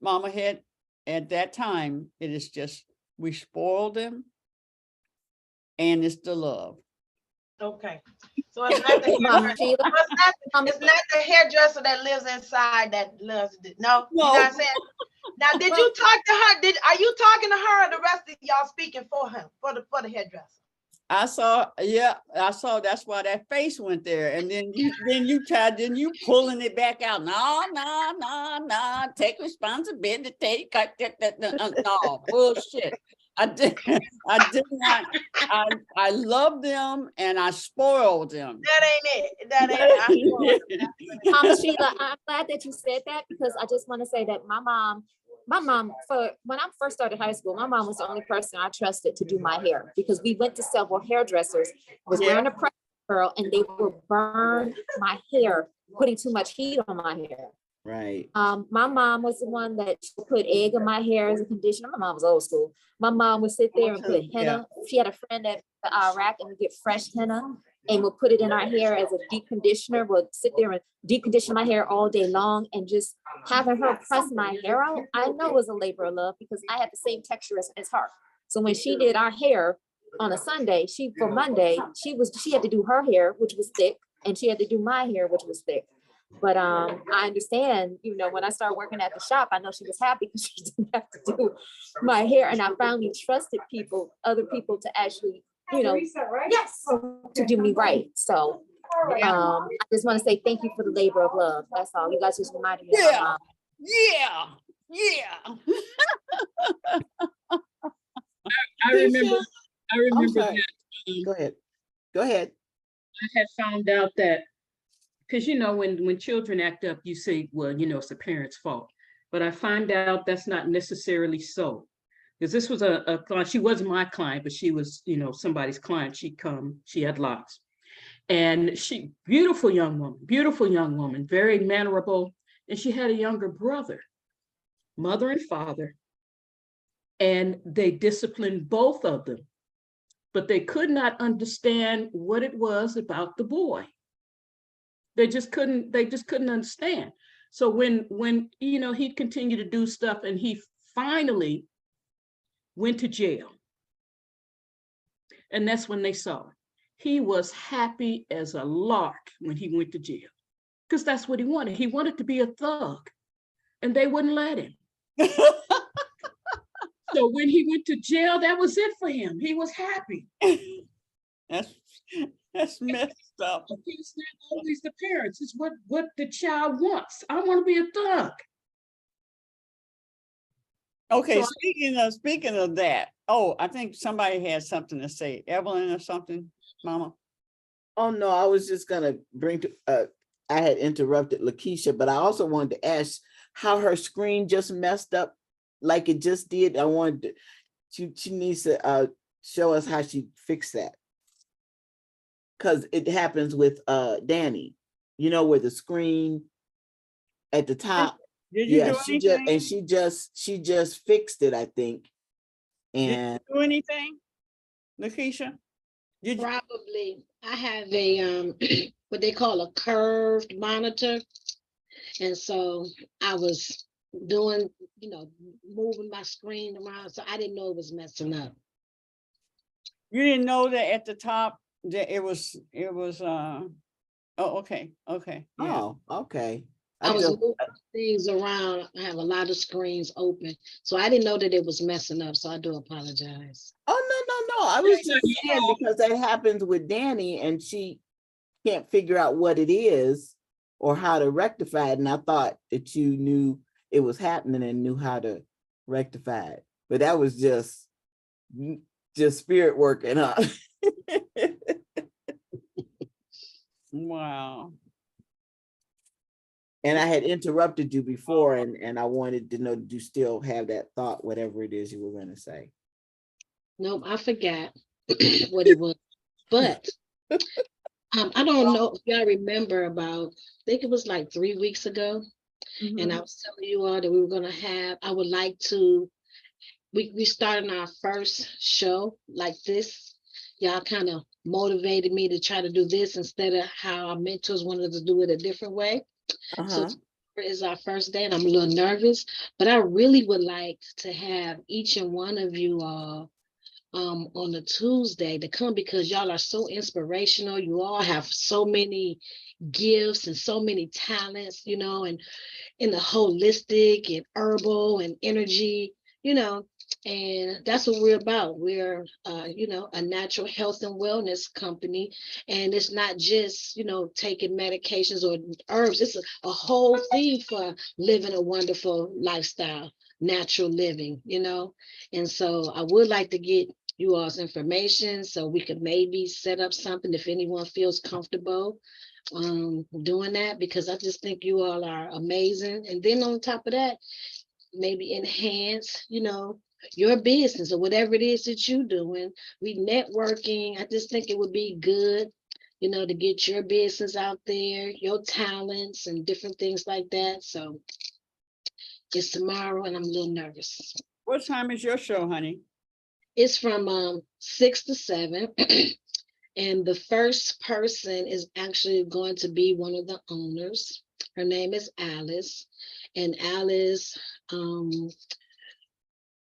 Mama had, at that time, it is just, we spoiled them, and it's the love. Okay. So it's not it's not the hairdresser that lives inside that loves it. No, you know what I'm saying? Now, did you talk to her? Are you talking to her, or the rest of y'all speaking for him, for the hairdresser? I saw, that's why that face went there. And then you pulling it back out. No, take responsibility. No, bullshit. I did not. I love them and I spoiled them. That ain't it. That ain't it. Mama Sheila, I'm glad that you said that, because I just want to say that my mom, for when I first started high school, my mom was the only person I trusted to do my hair, because we went to several hairdressers, was wearing a pressure curl, and they would burn my hair, putting too much heat on my hair. Right. My mom was the one that put egg in my hair as a conditioner. My mom was old school. My mom would sit there and put henna. She had a friend at Iraq, and would get fresh henna and would put it in our hair as a deep conditioner. Would sit there and deep condition my hair all day long, and just having her press my hair out, I know it was a labor of love, because I had the same texture as her. So when she did our hair on a Sunday, for Monday, she had to do her hair, which was thick, and she had to do my hair, which was thick. But I understand, you know, when I started working at the shop, I know she was happy because she didn't have to do my hair. And I finally trusted other people to actually, you know, yes, to do me right. So I just want to say thank you for the labor of love. That's all. You guys just reminded me of my mom. Yeah. I remember that. Go ahead. I had found out that, because, you know, when children act up, you say, well, you know, it's the parents' fault. But I find out that's not necessarily so. Because this was a client, she wasn't my client, but she was, you know, somebody's client. She had locks. And beautiful young woman, very mannerable. And she had a younger brother, mother and father. And they disciplined both of them. But they could not understand what it was about the boy. They just couldn't understand. So when you know, he'd continue to do stuff, and he finally went to jail. And that's when they saw him. He was happy as a lark when he went to jail, because that's what he wanted. He wanted to be a thug, and they wouldn't let him. So when he went to jail, that was it for him. He was happy. That's messed up. It's not always the parents. It's what the child wants. I want to be a thug. Okay, so speaking of that, I think somebody had something to say. Evelyn or something, Mama? Oh no, I was just gonna I had interrupted Lakeisha, but I also wanted to ask how her screen just messed up like it just did. I wanted she needs to show us how she fixed that. Because it happens with Danny, you know, where the screen at the top. Did you do anything? She just fixed it, I think. And did you do anything, Lakeisha? Probably. I have a what they call a curved monitor, And so I was doing, moving my screen around. So I didn't know it was messing up. You didn't know that at the top that it was, oh, okay, yeah. Oh, okay. I was moving things around. I have a lot of screens open. So I didn't know that it was messing up. So I do apologize. Oh, no. I was just saying because that happens with Danny and she can't figure out what it is or how to rectify it. And I thought that you knew it was happening and knew how to rectify it. But that was just spirit working, huh? Wow. And I had interrupted you before, and I wanted to know, do you still have that thought, whatever it is you were going to say? Nope, I forgot what it was. But I don't know if y'all remember about, I think it was like 3 weeks ago. And I was telling you all that we were going to have, I would like to, we started our first show like this. Y'all kind of motivated me to try to do this instead of how our mentors wanted to do it a different way. So it's our first day and I'm a little nervous, but I really would like to have each and one of you all on a Tuesday to come because y'all are so inspirational. You all have so many gifts and so many talents, and in the holistic and herbal and energy, and that's what we're about. We're, a natural health and wellness company. And it's not just, taking medications or herbs. It's a whole thing for living a wonderful lifestyle, natural living, And so I would like to get you all's information so we could maybe set up something if anyone feels comfortable doing that, because I just think you all are amazing. And then on top of that, maybe enhance, your business or whatever it is that you're doing. We networking. I just think it would be good, to get your business out there, your talents and different things like that. So it's tomorrow and I'm a little nervous. What time is your show, honey? It's from 6 to 7. And the first person is actually going to be one of the owners. Her name is Alice. And Alice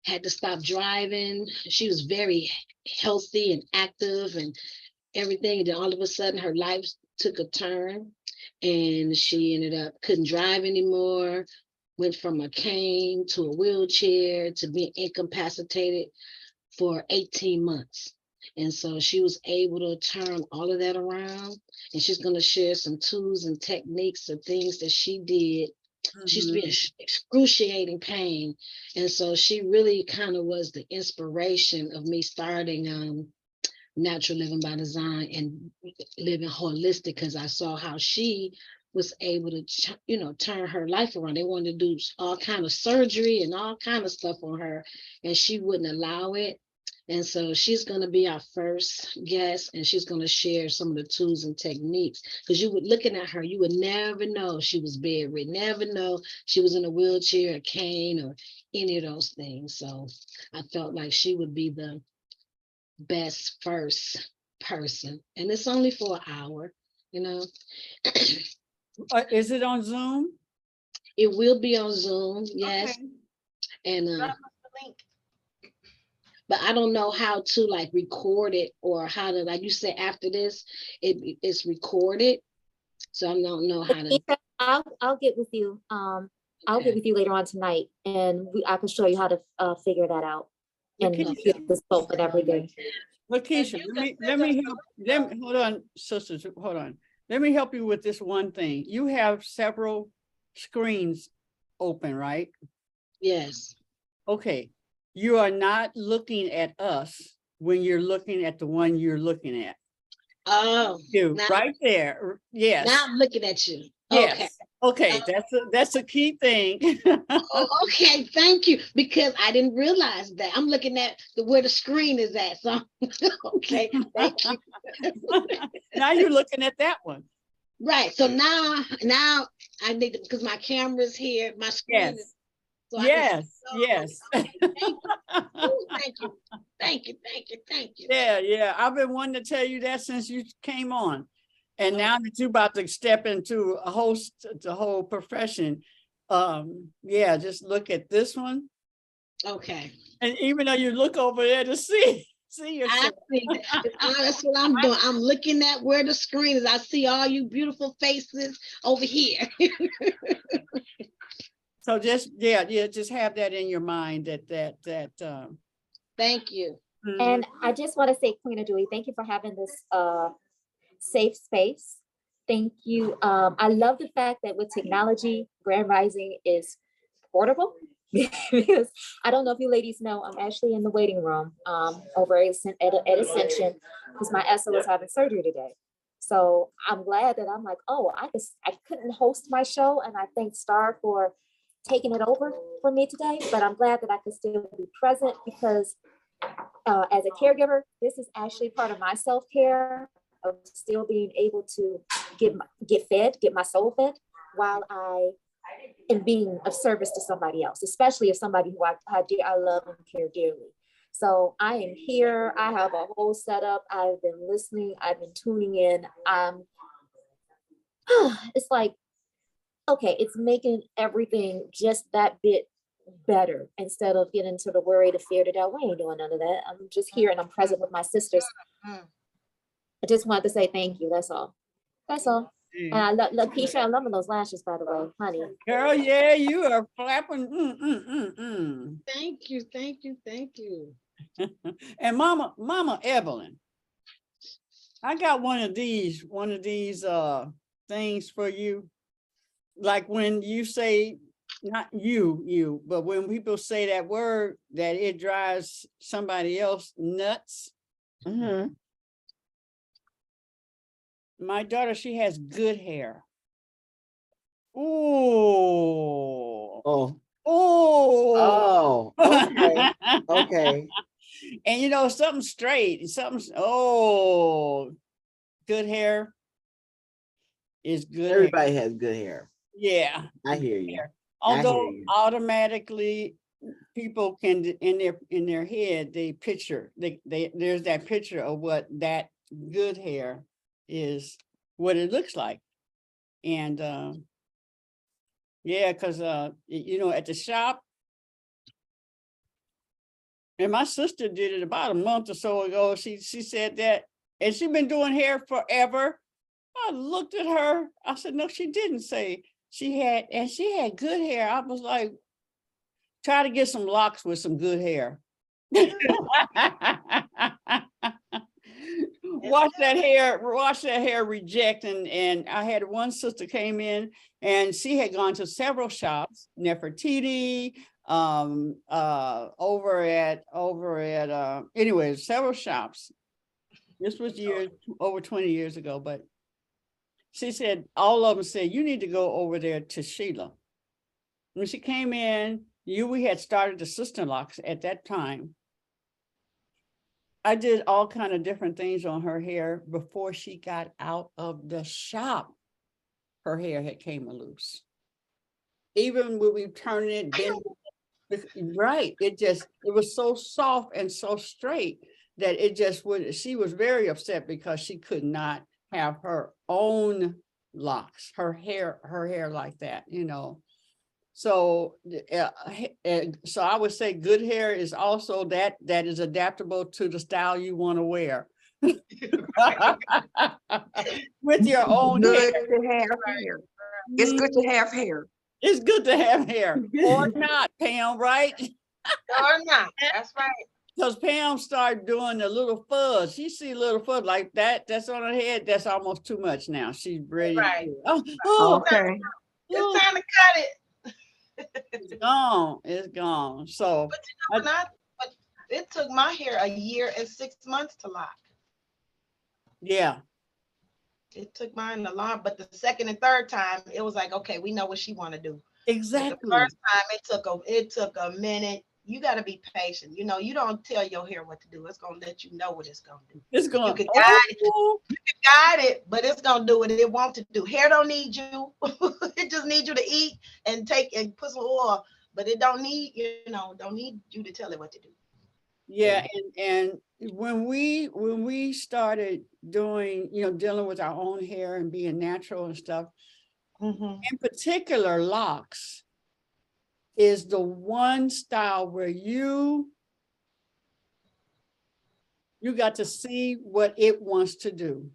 had to stop driving. She was very healthy and active and everything. And then all of a sudden her life took a turn and she ended up couldn't drive anymore, went from a cane to a wheelchair to being incapacitated for 18 months. And so she was able to turn all of that around, and she's going to share some tools and techniques of things that she did. She's been excruciating pain. And so she really kind of was the inspiration of me starting Natural Living by Design and living holistic, because I saw how she was able to, turn her life around. They wanted to do all kind of surgery and all kind of stuff on her, and she wouldn't allow it. And so she's going to be our first guest, and she's going to share some of the tools and techniques, because you would looking at her, you would never know she was bedridden, never know she was in a wheelchair, a cane, or any of those things. So I felt like she would be the best first person. And it's only for an hour, Is it on Zoom? It will be on Zoom, yes. Okay. And but I don't know how to like record it or how to, like you said, after this, it's recorded. So I don't know how to. I'll get with you. I'll get with you later on tonight, and I can show you how to figure that out. And get the scope and everything. Lakeisha, let me help. Hold on, sisters, hold on. Let me help you with this one thing. You have several screens open, right? Yes. Okay. You are not looking at us when you're looking at the one you're looking at. Oh, right there. Yes. Now I'm looking at you. Yes. Okay. That's a key thing. Oh, okay. Thank you. Because I didn't realize that. I'm looking at where the screen is at. So okay. Thank you. Now you're looking at that one. Right. So now I need to, because my camera's here. My screen is. So yes. Okay, thank you. Yeah. I've been wanting to tell you that since you came on. And now that you're about to step into the whole profession, yeah, just look at this one. Okay. And even though you look over there to see I yourself. see that's what I'm doing. I'm looking at where the screen is. I see all you beautiful faces over here. So just, yeah, just have that in your mind that Thank you. And I just want to say, Queen Dewey, thank you for having this safe space. Thank you. I love the fact that with technology, Grand Rising is portable. Because I don't know if you ladies know, I'm actually in the waiting room over at Ascension because my Essa was having surgery today. So I'm glad that I'm like, oh, I couldn't host my show, and I thank Starr for taking it over for me today. But I'm glad that I could still be present because as a caregiver, this is actually part of my self-care of still being able to get my soul fed while and being of service to somebody else, especially if somebody who I love and care dearly. So I am here. I have a whole setup. I've been listening. I've been tuning in. It's like, okay, it's making everything just that bit better instead of getting to the worry, the fear, the doubt. We ain't doing none of that. I'm just here and I'm present with my sisters. I just wanted to say thank you. That's all. That's all. And I love Keisha. I love those lashes, by the way, honey. girl, yeah, you are flapping. Thank you. Thank you. Thank you. And Mama Evelyn, I got one of these things for you. Like when you say, not you, but when people say that word, that it drives somebody else nuts. Mhm. My daughter, she has good hair. Ooh. Oh. Oh. Okay. Okay. And you know, something straight, good hair is good. Everybody has good hair. Yeah. I hear you. Although you. automatically people can in their head, they picture, there's that picture of what that good hair is, what it looks like. And yeah, because you know, at the shop, and my sister did it about a month or so ago. She said that, and she's been doing hair forever. I looked at her. I said, no, she didn't say she had good hair. I was like, try to get some locks with some good hair. Watch that hair reject. And I had one sister came in and she had gone to several shops, Nefertiti, over at anyway, several shops. This was over 20 years ago, but she said, all of them said, you need to go over there to Sheila. When she came in, we had started the sister locks at that time. I did all kind of different things on her hair before she got out of the shop. Her hair had came loose. Even when we turned it, right, it was so soft and so straight that it just would, she was very upset because she could not have her own locks, her hair like that, you know. So, so I would say good hair is also that is adaptable to the style you want to wear. With your own Good hair. to have hair. It's good to have hair. It's good to have hair, or not, Pam, right? Or not. That's right. Because Pam started doing the little fuzz. She see little fuzz like that. That's on her head. That's almost too much now. She's ready. Right. To do it. Okay. It's time to cut it. It's gone. It's gone. So But it took my hair a year and 6 months to lock. Yeah. It took mine a lot, but the second and third time, it was like, okay, we know what she want to do. Exactly. But the first time, it took a minute. You got to be patient. You know, you don't tell your hair what to do. It's gonna let you know what it's gonna do. It's gonna. You can guide it, but it's gonna do what it wants to do. Hair don't need you. It just needs you to eat and take and put some oil, but it don't need, don't need you to tell it what to do. Yeah, and when we started doing, dealing with our own hair and being natural and stuff, in particular, locks is the one style where you got to see what it wants to do.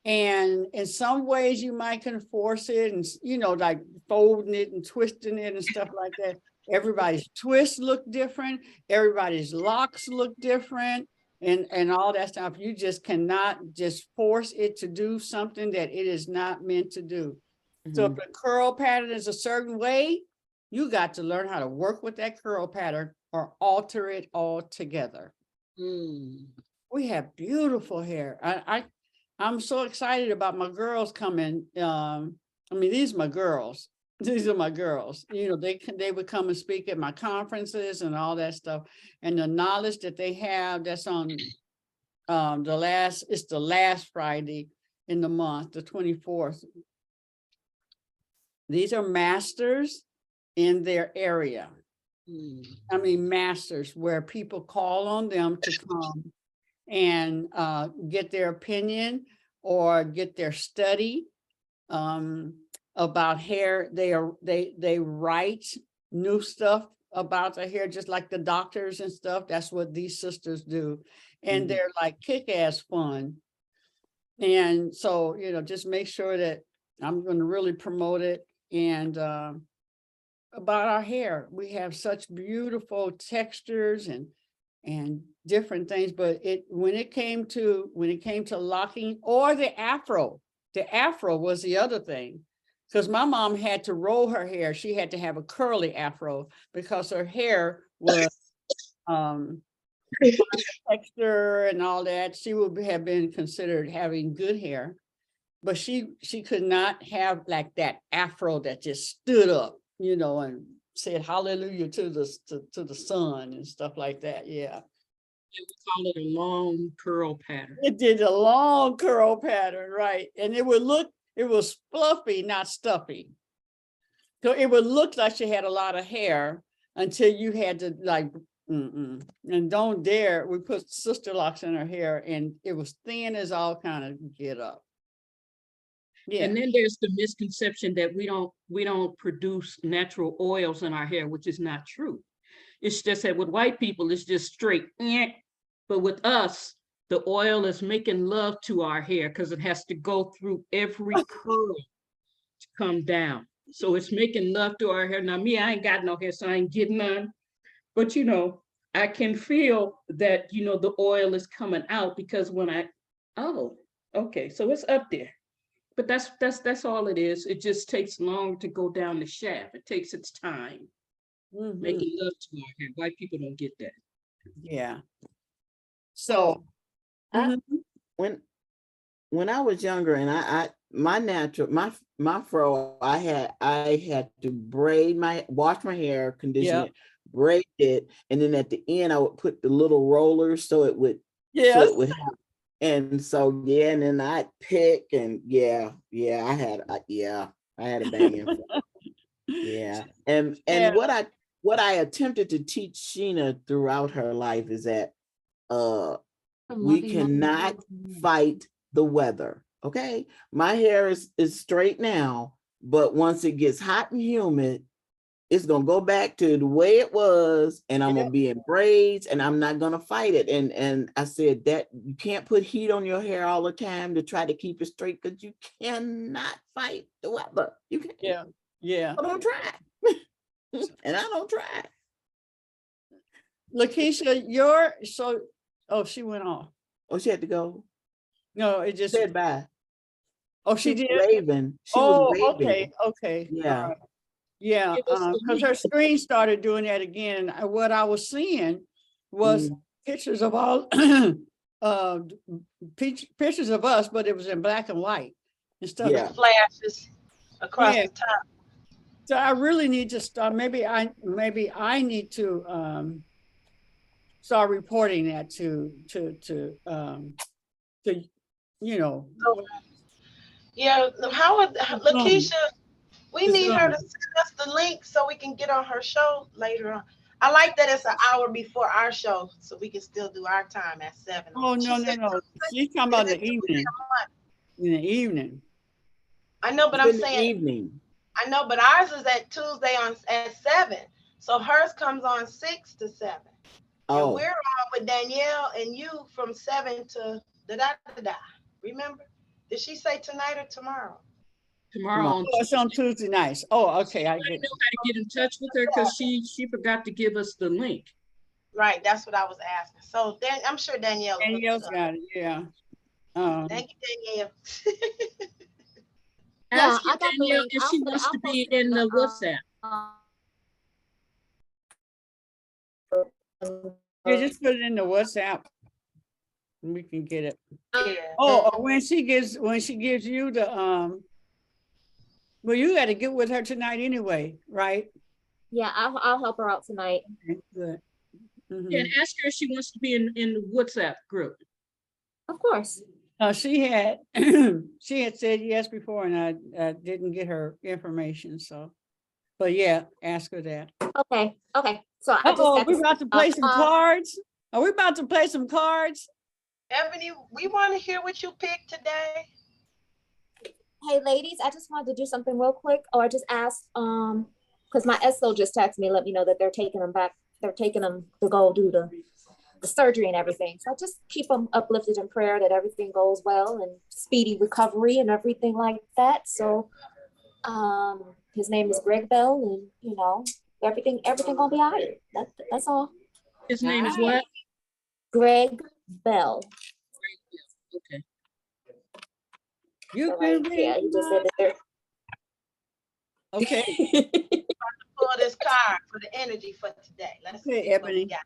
And in some ways you might can force it and, like folding it and twisting it and stuff like that. Everybody's twists look different. Everybody's locks look different and all that stuff. You just cannot just force it to do something that it is not meant to do. So if the curl pattern is a certain way, you got to learn how to work with that curl pattern or alter it altogether. We have beautiful hair. I'm so excited about my girls coming. These are my girls. These are my girls. They would come and speak at my conferences and all that stuff. And the knowledge that they have, that's on it's the last Friday in the month, the 24th. These are masters in their area. Masters where people call on them to come and get their opinion or get their study about hair. They write new stuff about the hair, just like the doctors and stuff. That's what these sisters do. And they're like kick-ass fun. And so, just make sure that I'm going to really promote it. And about our hair, we have such beautiful textures and different things, but when it came to locking or the afro was the other thing, because my mom had to roll her hair. She had to have a curly afro because her hair was texture and all that. She would have been considered having good hair, but she could not have like that afro that just stood up, and said hallelujah to the sun and stuff like that. Yeah. We call it a long curl pattern. It did a long curl pattern, right? And it was fluffy, not stuffy. So it would look like she had a lot of hair until you had to and don't dare. We put sister locks in her hair and it was thin as all kind of get up. Yeah. And then there's the misconception that we don't produce natural oils in our hair, which is not true. It's just that with white people, it's just straight. But with us, the oil is making love to our hair because it has to go through every curl to come down. So it's making love to our hair. Now, me, I ain't got no hair, so I ain't getting none. But, I can feel that, the oil is coming out because okay, so it's up there. But that's all it is. It just takes long to go down the shaft. It takes its time. Making love to our hair. White people don't get that. Yeah. So when I was younger and my fro, I had to wash my hair, condition it, braid it, and then at the end I would put the little rollers so it would have. And so and then I'd pick and I had a banging fro. Yeah. And what I attempted to teach Sheena throughout her life is that we cannot fight the weather. Okay. My hair is straight now, but once it gets hot and humid, it's gonna go back to the way it was, and I'm gonna be in braids, and I'm not gonna fight it. And I said that you can't put heat on your hair all the time to try to keep it straight because you cannot fight the weather. You can't. Yeah. I don't try. And I don't try. Lakeisha, she went off. Oh, she had to go. No, it just said bye. Oh, she did. Waving. She was waving. Okay. Yeah. Right. Yeah, because her screen started doing that again. And what I was seeing was pictures of all pictures of us, but it was in black and white and stuff. Yeah. Flashes across the top. So I really need to start. Maybe I need to start reporting that to Yeah, Lakeisha, we need her to send us the link so we can get on her show later on. I like that it's an hour before our show, so we can still do our time at 7. Oh, She no, said no. Tuesday. She's talking about Is the it Tuesday evening. or Monday? In the evening. I know, but It's I'm in the saying, evening. I know, but ours is at Tuesday at 7. So hers comes on 6 to 7. And Oh, we're on with Danyelle and you from 7 to da. Remember? Did she say tonight or tomorrow? Tomorrow on Oh, it's on Tuesday nights. Oh, okay, I I get know it. how to get in touch with her because she forgot to give us the link. Right, that's what I was asking. So then I'm sure Danielle will look it Danielle's up. got it, yeah. Thank you, Danielle. Yeah, Ask her, I got the Danielle, link. if she wants to be in the WhatsApp. Yeah, just put it in the WhatsApp. And we can get it. Yeah. Oh, when she gives you the, well, you got to get with her tonight anyway, right? Yeah, I'll help her out tonight. Okay, good. Mhm. And ask her if she wants to be in the WhatsApp group. Of course. She had she had said yes before, and I didn't get her information. So, but yeah, ask her that. Okay. So I just Oh, got we're to about to play some cards. Are we about to play some cards? Ebony, we want to hear what you picked today. Hey ladies, I just wanted to do something real quick, or just ask, because my SO just texted me, let me know that they're taking them back. They're taking them to go do the surgery and everything. So I just keep them uplifted in prayer that everything goes well and speedy recovery and everything like that. So, his name is Greg Bell, and you know, everything gonna be all right. That's all. His name is what? Greg Bell. Okay. You So, can yeah, he just said that they're okay. Pull this card for the energy for today. Let's Okay, see what we Ebony. got.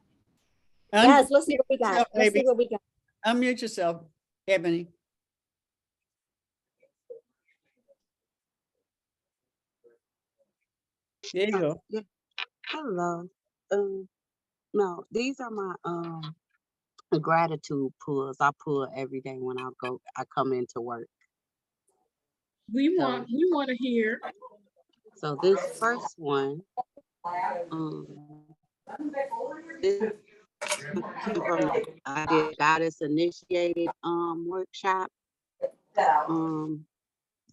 Yes, let's see what we got. Yourself, Let's see baby. what we got. Unmute yourself, Ebony. There you go. Yeah. Hello. No, these are my gratitude pulls. I pull every day when I come into work. We want to hear. So this first one, this came from I did goddess initiated workshop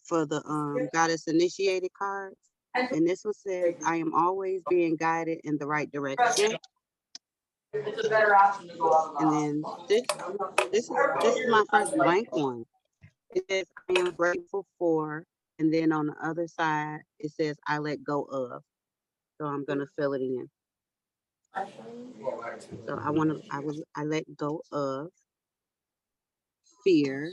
for the goddess initiated cards. And this one says, I am always being guided in the right direction. It's a better option to go out. And then this is my first blank one. It says, I am grateful for, and then on the other side, it says, I let go of. So I'm gonna fill it in. So I let go of fear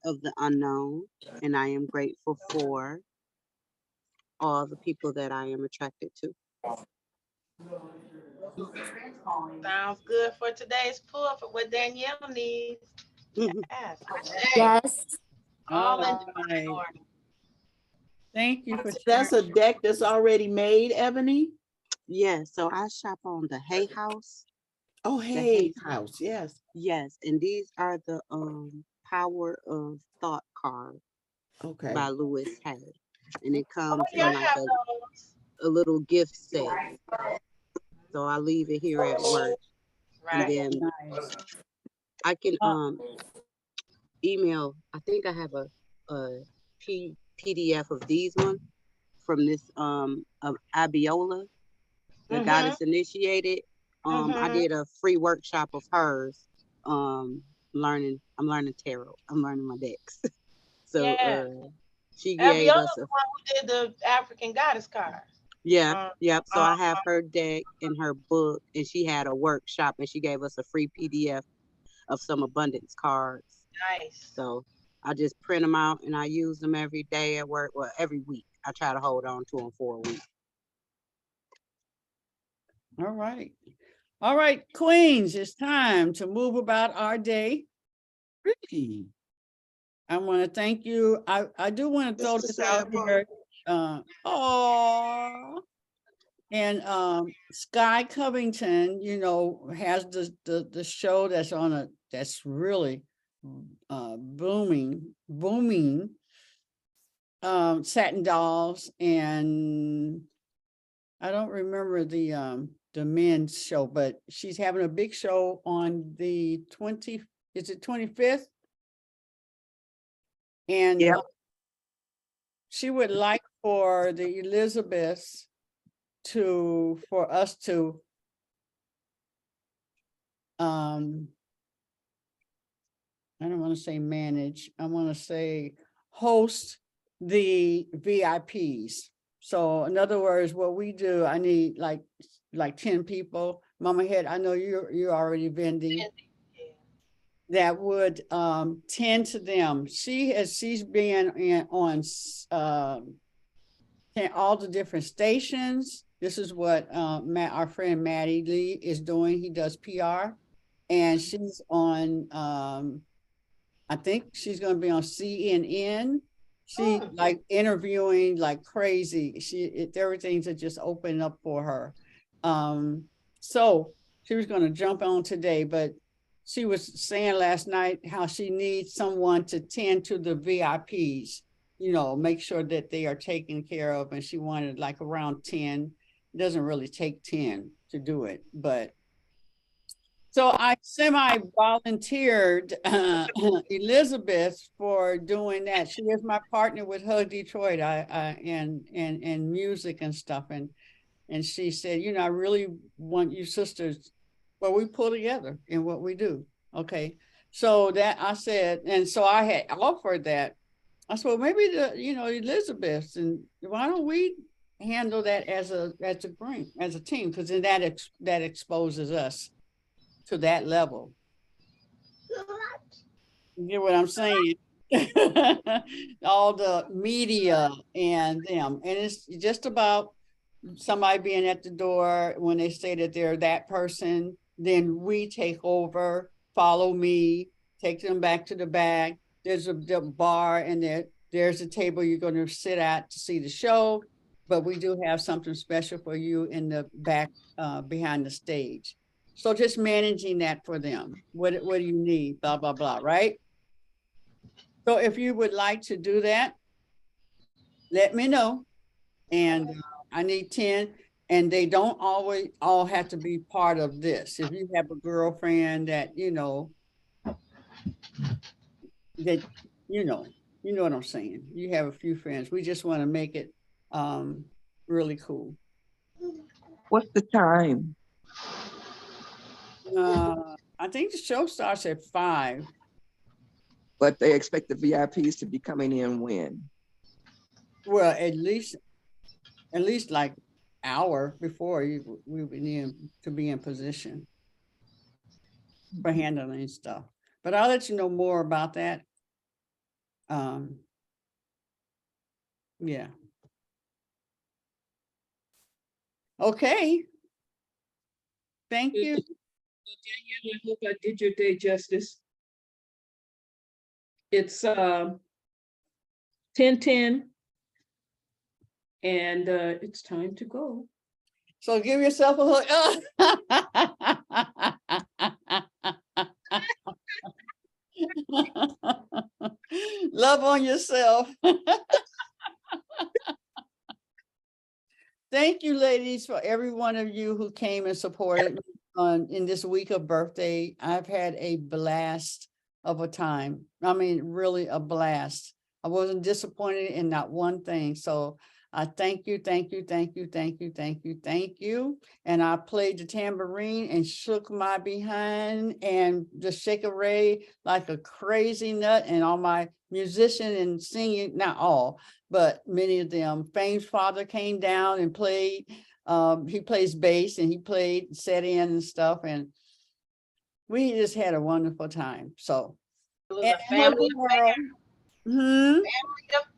of the unknown, and I am grateful for all the people that I am attracted to. Sounds good for today's pull for what Danielle needs. Yes. Yes. All in right. order. Thank you for that's a deck that's already made, Ebony? Yeah, so I shop on the Hay House. Oh, Hay House, yes. Yes, and these are the Power of Thought card by Lewis Hay. And it comes in like a little gift set. So I leave it here at work. Right. And then I can email, I think I have a PDF of these ones from this of Abiola, the goddess initiated. I did a free workshop of hers. I'm learning tarot. I'm learning my decks. So she gave Abiola's us the one who did the African goddess card. yep. So I have her deck and her book, and she had a workshop, and she gave us a free PDF of some abundance cards. Nice. So I just print them out and I use them every day at work. Well, every week. I try to hold on to them for a week. All right. All right, Queens, it's time to move about our day. Really? I want to thank you. I do want to throw this out here. And Sky Covington, you know, has the show that's on that's really booming. Satin Dolls, and I don't remember the the men's show, but she's having a big show on the 25th? And Yep. she would like for the Elizabeths for us to I don't want to say manage, I want to say host the VIPs. So in other words, what we do, I need like 10 people. Mama Head, I know you're already vending. That would tend to them. She's been on all the different stations. This is what our friend Maddie Lee is doing. He does PR, and she's on I think she's going to be on CNN. She like interviewing like crazy. Everything's just opened up for her. So she was going to jump on today, but she was saying last night how she needs someone to tend to the VIPs, make sure that they are taken care of. And she wanted like around 10. It doesn't really take 10 to do it, but so I semi-volunteered Elizabeth for doing that. She is my partner with Hug Detroit and music and stuff. And she said, I really want you sisters, well, we pull together in what we do. Okay. So that I said, and so I had offered that. I said, well, maybe Elizabeth, and why don't we handle that as a team? Because then that exposes us to that level. You get what I'm saying? All the media and them. And it's just about somebody being at the door when they say that they're that person, then we take over, follow me, take them back to the back. There's a bar and there's a table you're going to sit at to see the show, but we do have something special for you in the back behind the stage. So just managing that for them. What do you need? Blah, blah, blah, right? So if you would like to do that, let me know. And I need 10, and they don't always all have to be part of this. If you have a girlfriend that, that, you know what I'm saying. You have a few friends. We just want to make it really cool. What's the time? I think the show starts at 5. But they expect the VIPs to be coming in when? Well, at least like hour before we would need to be in position for handling stuff. But I'll let you know more about that. Yeah. Okay. Thank you. Danyelle, I hope I did your day justice. It's 10:10, and it's time to go. So give yourself a hug. Love on yourself. Thank you, ladies, for every one of you who came and supported me in this week of birthday. I've had a blast of a time. I mean, really a blast. I wasn't disappointed in not one thing. So I thank you, thank you, thank you, thank you, thank you, thank you. And I played the tambourine and shook my behind and just shake a ray like a crazy nut. And all my musician and singing, not all, but many of them. Fame's father came down and played. He plays bass and he played set in and stuff. And we just had a wonderful time. So It was a family affair.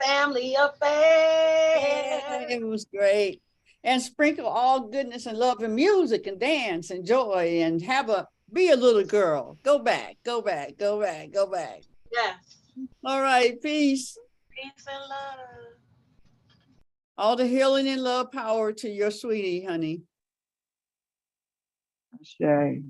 Family affair. Yeah, it was great. And sprinkle all goodness and love and music and dance and joy and be a little girl. Go back, go back, go back, go back. Yes. All right, peace. Peace and love. All the healing and love power to your sweetie, honey. Shay.